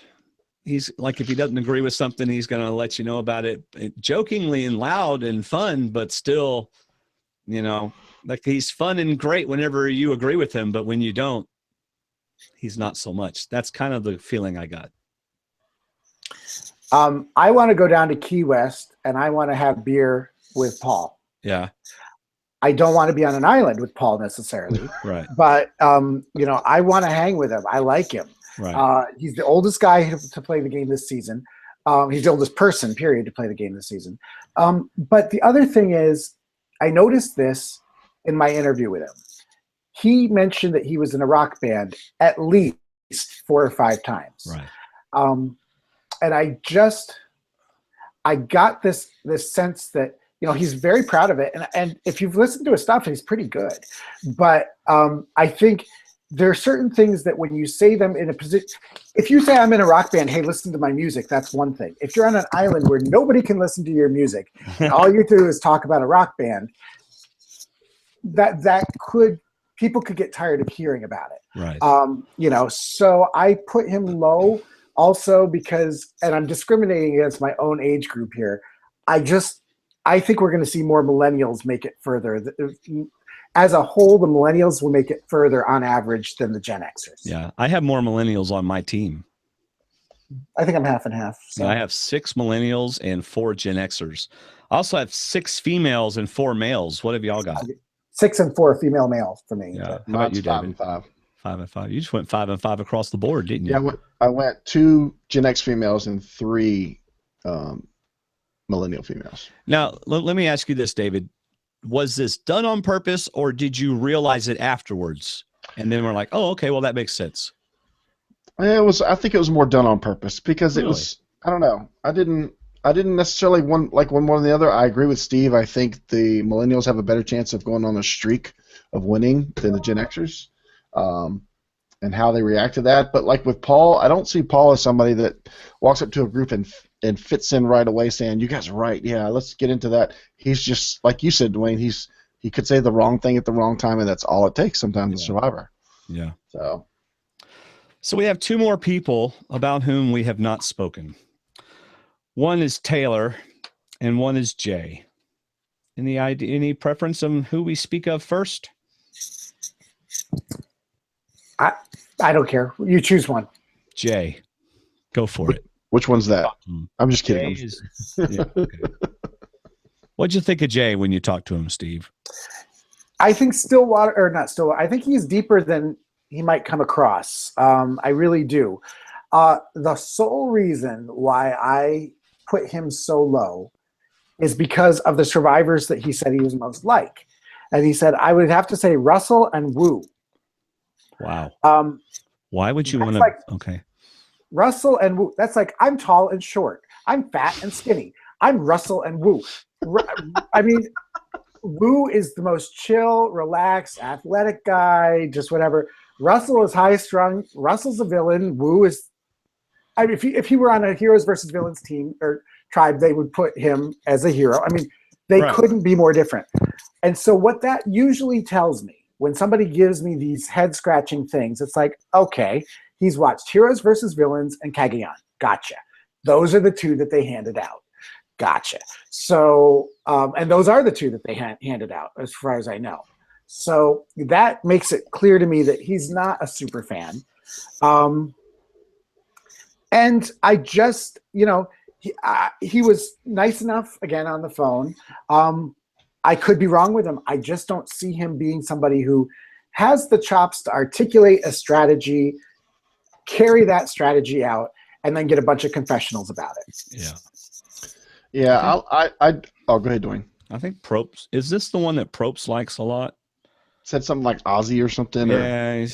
He's like, if he doesn't agree with something, he's going to let you know about it jokingly and loud and fun, but still, like he's fun and great whenever you agree with him. But when you don't, he's not so much. That's kind of the feeling I got. I want to go down to Key West and I want to have beer with Paul. Yeah. I don't want to be on an island with Paul necessarily. Right. But, I want to hang with him. I like him. Right. He's the oldest guy to play the game this season. He's the oldest person, period, to play the game this season. But the other thing is, I noticed this in my interview with him. He mentioned that he was in a rock band at least 4 or 5 times. Right. And I got this sense that, he's very proud of it. And if you've listened to his stuff, he's pretty good. But I think there are certain things that when you say them in a position, if you say I'm in a rock band, hey, listen to my music, that's one thing. If you're on an island where nobody can listen to your music, and all you do is talk about a rock band, people could get tired of hearing about it. Right. So I put him low also because, and I'm discriminating against my own age group here. I think we're going to see more millennials make it further. As a whole, the millennials will make it further on average than the Gen Xers. Yeah. I have more millennials on my team. I think I'm half and half. So. I have 6 millennials and 4 Gen Xers. I also have 6 females and 4 males. What have y'all got? 6 and 4 female male for me. Yeah. But How about you, 5 David? and 5. 5 and 5. You just went 5 and 5 across the board, didn't you? Yeah, I went 2 Gen X females and 3 millennial females. Now, let me ask you this, David. Was this done on purpose, or did you realize it afterwards? And then we're like, oh, okay, well, that makes sense. I think it was more done on purpose because it was. I don't know. I didn't necessarily one more than the other. I agree with Steve. I think the millennials have a better chance of going on a streak of winning than the Gen Xers, and how they react to that. But like with Paul, I don't see Paul as somebody that walks up to a group and fits in right away saying, you guys are right, yeah, let's get into that. He's just, like you said, Dwayne, he could say the wrong thing at the wrong time, and that's all it takes sometimes in Survivor. Yeah. So we have 2 more people about whom we have not spoken. One is Taylor, and one is Jay. Any preference on who we speak of first? I don't care. You choose one. Jay. Go for it. Which one's that? I'm just kidding. Yeah, okay. What'd you think of Jay when you talked to him, Steve? I think I think he's deeper than he might come across. I really do. The sole reason why I put him so low is because of the survivors that he said he was most like. And he said, I would have to say Russell and Wu. Wow. Why would you want to? Okay. Russell and Wu. That's like, I'm tall and short. I'm fat and skinny. I'm Russell and Wu. I mean, Wu is the most chill, relaxed, athletic guy, just whatever. Russell is high strung. Russell's a villain. Wu is, I mean, if he were on a heroes versus villains team or tribe, they would put him as a hero. I mean, they couldn't be more different. And so what that usually tells me when somebody gives me these head scratching things, it's like, okay, he's watched Heroes versus Villains and Kagayan. Gotcha. Those are the 2 that they handed out. Gotcha. So, and those are the 2 that they handed out, as far as I know. So that makes it clear to me that he's not a super fan. And I just, he was nice enough, again, on the phone. I could be wrong with him. I just don't see him being somebody who has the chops to articulate a strategy, carry that strategy out, and then get a bunch of confessionals about it. Yeah. Yeah, go ahead, Dwayne. I think Propes, is this the one that Propes likes a lot? Said something like Ozzy or something. Yeah,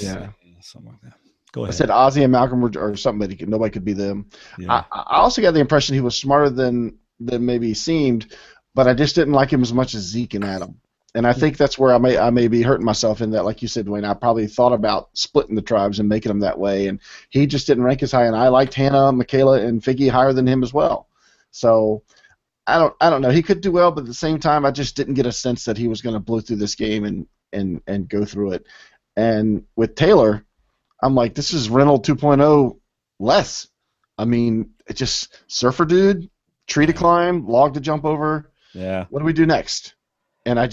something like that. Go ahead. I said Ozzy and Malcolm or something, but nobody could be them. Yeah. I also got the impression he was smarter than maybe he seemed, but I just didn't like him as much as Zeke and Adam. And I think that's where I may be hurting myself in that, like you said, Dwayne. I probably thought about splitting the tribes and making them that way, and he just didn't rank as high. And I liked Hannah, Michaela, and Figgy higher than him as well. So I don't know. He could do well, but at the same time, I just didn't get a sense that he was going to blow through this game and go through it. And with Taylor, I'm like, this is Reynolds 2.0 less. I mean, it's just surfer dude, tree to climb, log to jump over. Yeah. What do we do next? And I mean,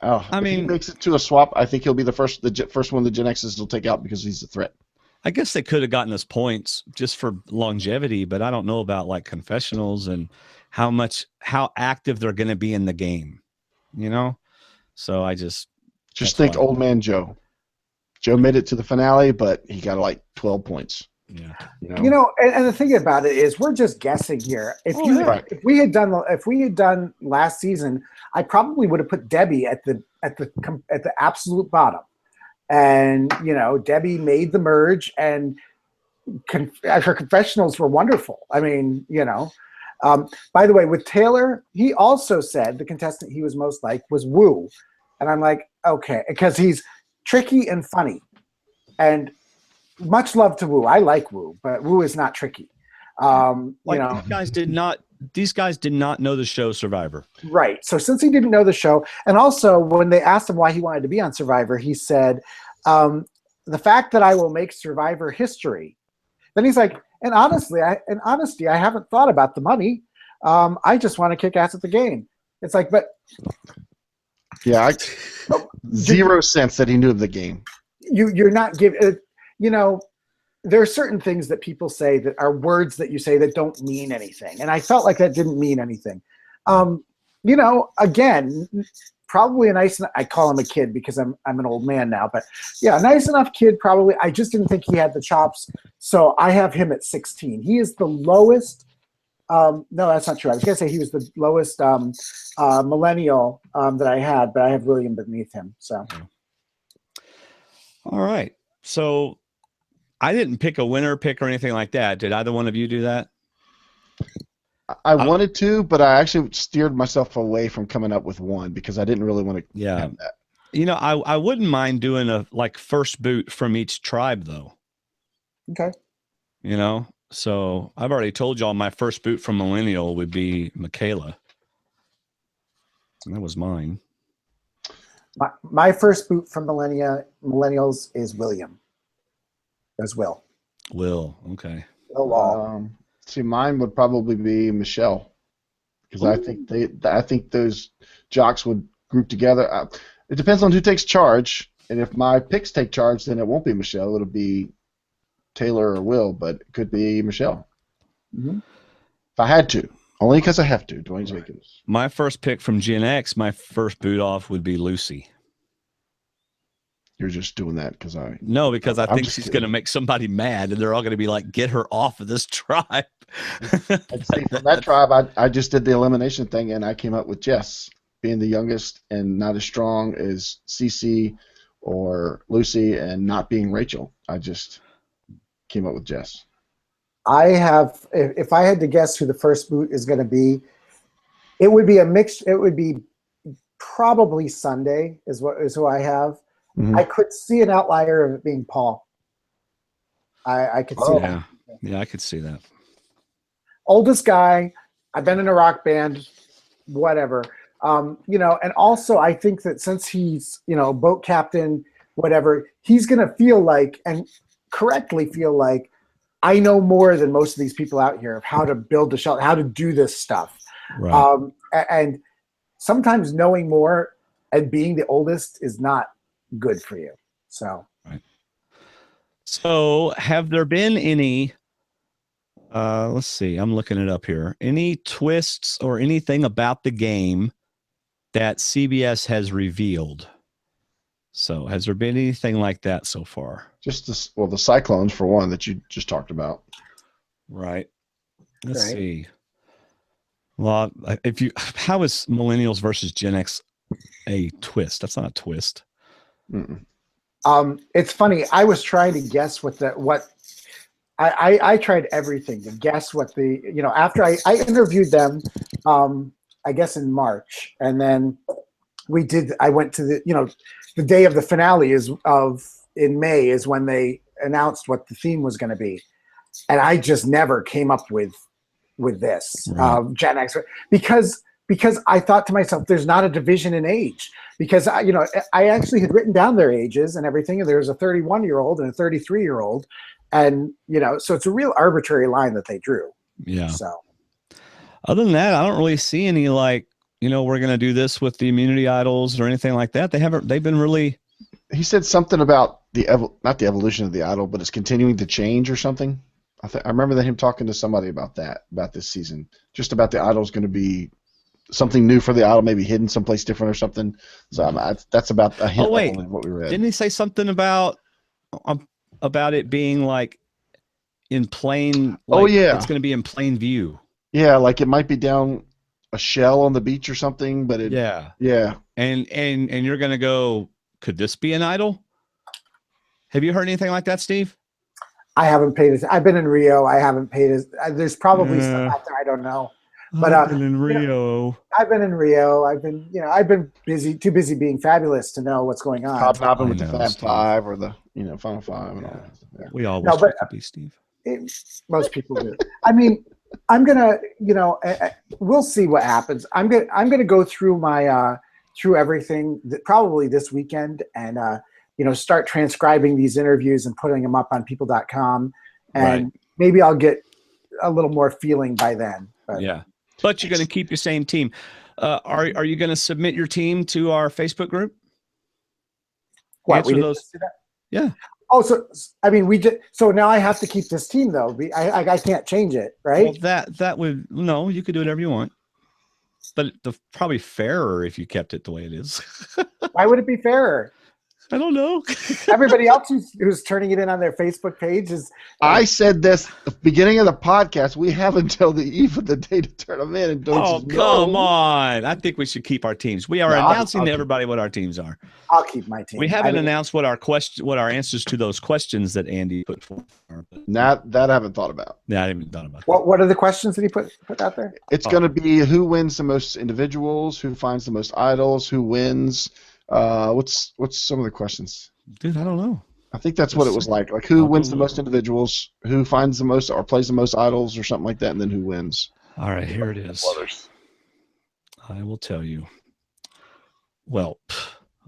if he makes it to a swap, I think he'll be the first one the Gen X's will take out because he's a threat. I guess they could have gotten us points just for longevity, but I don't know about like confessionals and how active they're going to be in the game, you know? So I just think old man Joe. Joe made it to the finale, but he got like 12 points. Yeah. You know, and the thing about it is we're just guessing here. If we had done last season, I probably would have put Debbie at the absolute bottom. And you know, Debbie made the merge, and her confessionals were wonderful. I mean, you know. By the way, with Taylor, he also said the contestant he was most like was Wu, and I'm like, okay, because he's tricky and funny, and much love to Wu. I like Wu, but Wu is not tricky. You know, these guys did not know the show Survivor. Right. So since he didn't know the show, and also when they asked him why he wanted to be on Survivor, he said, the fact that I will make Survivor history. Then he's like, in honesty, I haven't thought about the money. I just want to kick ass at the game. It's like, but yeah, zero sense that he knew of the game. You're not giving. You know, there are certain things that people say that are words that you say that don't mean anything. And I felt like that didn't mean anything. You know, again, probably a nice, I call him a kid because I'm an old man now, but yeah, a nice enough kid probably. I just didn't think he had the chops. So I have him at 16. He is the lowest. No, that's not true. I was going to say he was the lowest millennial that I had, but I have William beneath him. So. All right. So I didn't pick a winner pick or anything like that. Did either one of you do that? I wanted to, but I actually steered myself away from coming up with one because I didn't really want to have that. You know, I wouldn't mind doing a first boot from each tribe though. Okay. You know, so I've already told y'all my first boot from Millennial would be Michaela. That was mine. My first boot from Millennials is William. There's Will. Will, okay. See, mine would probably be Michelle, because I think those jocks would group together. It depends on who takes charge, and if my picks take charge, then it won't be Michelle. It'll be Taylor or Will, but it could be Michelle. Mm-hmm. If I had to, only because I have to. Dwayne's making this. My first pick from Gen X, my first boot off would be Lucy. You're just doing that because I think she's going to make somebody mad, and they're all going to be like, "Get her off of this tribe." I'd say from that tribe, I just did the elimination thing, and I came up with Jess being the youngest and not as strong as Cece or Lucy, and not being Rachel. I just came up with Jess. I have, if I had to guess who the first boot is going to be, it would be a mix. It would be probably Sunday is who I have. Mm-hmm. I could see an outlier of it being Paul. I could see that. Yeah, I could see that. Oldest guy. I've been in a rock band, whatever. You know, and also I think that since he's, you know, boat captain, whatever, he's going to feel like, and correctly feel like, I know more than most of these people out here of how to build a shelter, how to do this stuff. Right. And sometimes knowing more and being the oldest is not good for you. So right. So have there been any let's see, I'm looking it up here, any twists or anything about the game that CBS has revealed? So has there been anything like that so far? Just this, well, the Cyclones for one that you just talked about. Right. Let's see. Well, how is Millennials versus Gen X a twist? That's not a twist. Mm-mm. It's funny. I was trying to guess I tried everything to guess what the, you know, after I interviewed them, I guess in March, and then I went to the day of the finale in May is when they announced what the theme was going to be, and I just never came up with this Gen X because I thought to myself, there's not a division in age, because I actually had written down their ages and everything, and there's a 31-year-old and a 33-year-old, and so it's a real arbitrary line that they drew. Yeah. So other than that, I don't really see any we're going to do this with the immunity idols or anything like that. They've been really. He said something about not the evolution of the idol, but it's continuing to change or something. I remember him talking to somebody about this season, just about the idol's going to be something new for the idol, maybe hidden someplace different or something. So that's about a hint of what we read. Didn't he say something about it being like in plain? Like, it's going to be in plain view. Yeah, like it might be down a shell on the beach or something, but yeah. And you're going to go, could this be an idol? Have you heard anything like that, Steve? I haven't paid it. I've been in Rio. I haven't paid it. There's probably stuff out there I don't know. But I've been in Rio. I've been in Rio. I've been too busy being fabulous to know what's going on. Hobnobbing with the Fab Five or the Final Five and all that. Yeah. We all wish we could be, Steve. Most people do. I mean, I'm gonna, we'll see what happens. I'm gonna go through my through everything probably this weekend and start transcribing these interviews and putting them up on people.com, and maybe I'll get a little more feeling by then. But. Yeah, but you're going to keep your same team. Are you going to submit your team to our Facebook group? What, we didn't just do that? Yeah. Oh, so I mean, so now I have to keep this team though. I can't change it, right? Well, that would you could do whatever you want, but probably fairer if you kept it the way it is. Why would it be fairer? I don't know. Everybody else who's turning it in on their Facebook page is. I said this at the beginning of the podcast. We have until the eve of the day to turn them in. And come on! I think we should keep our teams. We are announcing to everybody what our teams are. I'll keep my team. We haven't announced what our answers to those questions that Andy put forth are. That I haven't thought about. Yeah, I haven't thought about that. What are the questions that he put out there? It's going to be who wins the most individuals, who finds the most idols, who wins. What's some of the questions? Dude, I don't know. I think that's what it was like. Like who wins the most individuals, who finds the most or plays the most idols or something like that, and then who wins. All right, here it is. I will tell you. Well,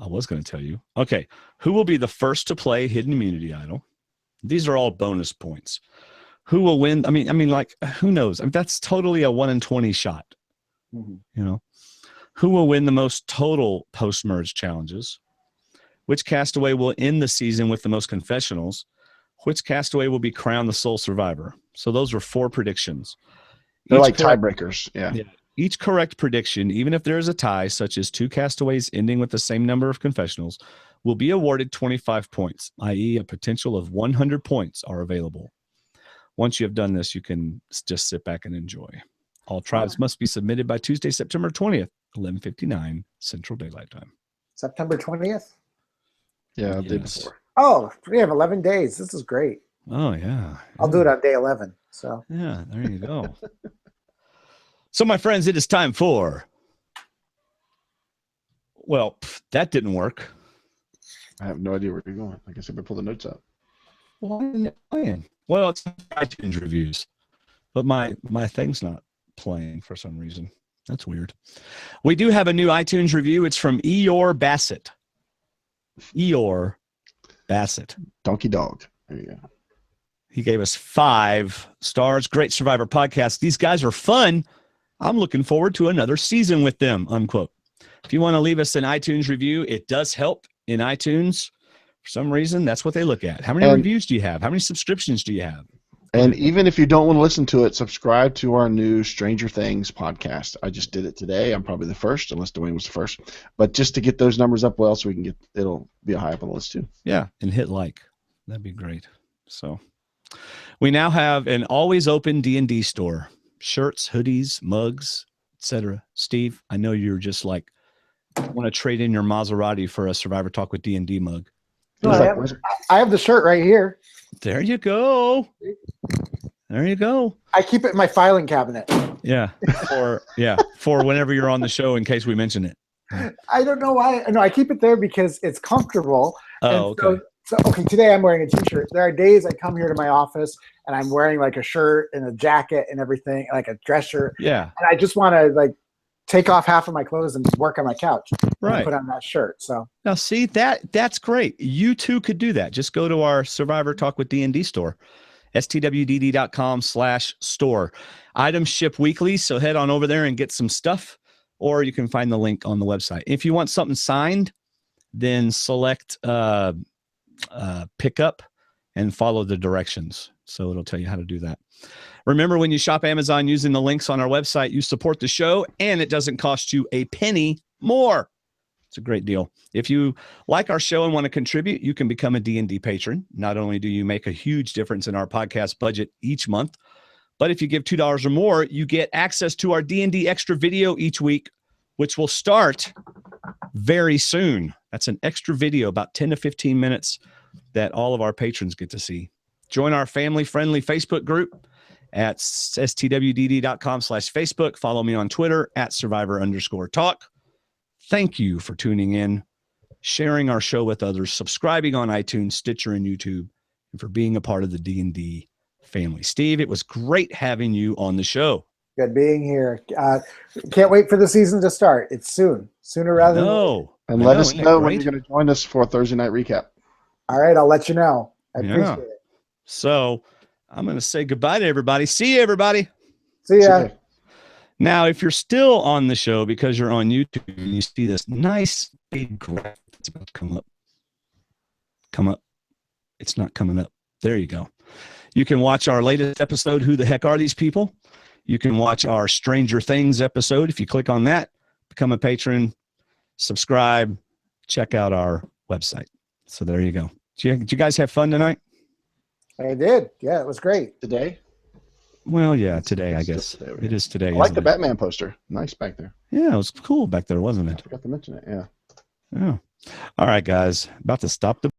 I was going to tell you. Okay, who will be the first to play Hidden Immunity Idol? These are all bonus points. Who will win? I mean, like, who knows? I mean, that's totally a 1 in 20 shot. Mm-hmm. Who will win the most total post-merge challenges? Which castaway will end the season with the most confessionals? Which castaway will be crowned the sole survivor? So those were 4 predictions. They're like tiebreakers. Yeah. Each correct prediction, even if there is a tie, such as 2 castaways ending with the same number of confessionals, will be awarded 25 points, i.e. a potential of 100 points are available. Once you have done this, you can just sit back and enjoy. All tribes must be submitted by Tuesday, September 20th. 11:59 Central Daylight Time. September 20th? Yeah, the day before. Oh, we have 11 days. This is great. Oh, yeah. I'll do it on day 11. So. Yeah, there you go. So, my friends, it is time for... Well, that didn't work. I have no idea where you're going. I guess I better pull the notes up. Why isn't it playing? Well, it's iTunes reviews. But my thing's not playing for some reason. That's weird. We do have a new iTunes review. It's from Eeyore Bassett. Eeyore Bassett. Donkey Dog. There you go. He gave us 5 stars. Great Survivor podcast. These guys are fun. I'm looking forward to another season with them, unquote. If you want to leave us an iTunes review, it does help in iTunes. For some reason, that's what they look at. How many reviews do you have? How many subscriptions do you have? And even if you don't want to listen to it, subscribe to our new Stranger Things podcast. I just did it today. I'm probably the first, unless Dwayne was the first. But just to get those numbers up well, so we can it'll be high up on the list too. Yeah, and hit like. That'd be great. So we now have an always open D&D store. Shirts, hoodies, mugs, etc. Steve, I know you're just like want to trade in your Maserati for a Survivor Talk with D&D mug. No, I have the shirt right here. There you go. There you go. I keep it in my filing cabinet. Yeah. For whenever you're on the show in case we mention it. I don't know why. No, I keep it there because it's comfortable. Oh, okay. So okay, today I'm wearing a t-shirt. There are days I come here to my office and I'm wearing like a shirt and a jacket and everything, like a dress shirt. Yeah. And I just want to like take off half of my clothes and work on my couch. Right. And put on that shirt. So now see that's great. You too could do that. Just go to our Survivor Talk with D&D store, stwdd.com/store. Items ship weekly, so head on over there and get some stuff, or you can find the link on the website. If you want something signed, then select pick up and follow the directions. So it'll tell you how to do that. Remember, when you shop Amazon using the links on our website, you support the show and it doesn't cost you a penny more. It's a great deal. If you like our show and want to contribute, you can become a D&D patron. Not only do you make a huge difference in our podcast budget each month, but if you give $2 or more, you get access to our D&D extra video each week, which will start very soon. That's an extra video, about 10 to 15 minutes, that all of our patrons get to see. Join our family-friendly Facebook group at stwdd.com/Facebook. Follow me on Twitter at Survivor_talk. Thank you for tuning in, sharing our show with others, subscribing on iTunes, Stitcher, and YouTube, and for being a part of the D&D family. Steve, it was great having you on the show. good being here. Can't wait for the season to start. It's sooner rather than later. And let us know when you're going to join us for a Thursday night recap. All right, I'll let you know. I appreciate it. So I'm going to say goodbye to everybody. See you, everybody. See ya. Now, if you're still on the show because you're on YouTube and you see this nice big graphic that's about to come up. It's not coming up. There you go. You can watch our latest episode, Who the Heck Are These People? You can watch our Stranger Things episode. If you click on that, become a patron, subscribe, check out our website. So there you go. Did you guys have fun tonight? I did. Yeah, it was great. Today? Well, yeah, today, I guess. It is today. I like the Batman poster. Nice back there. Yeah, it was cool back there, wasn't it? I forgot to mention it, yeah. Yeah. All right, guys. About to stop the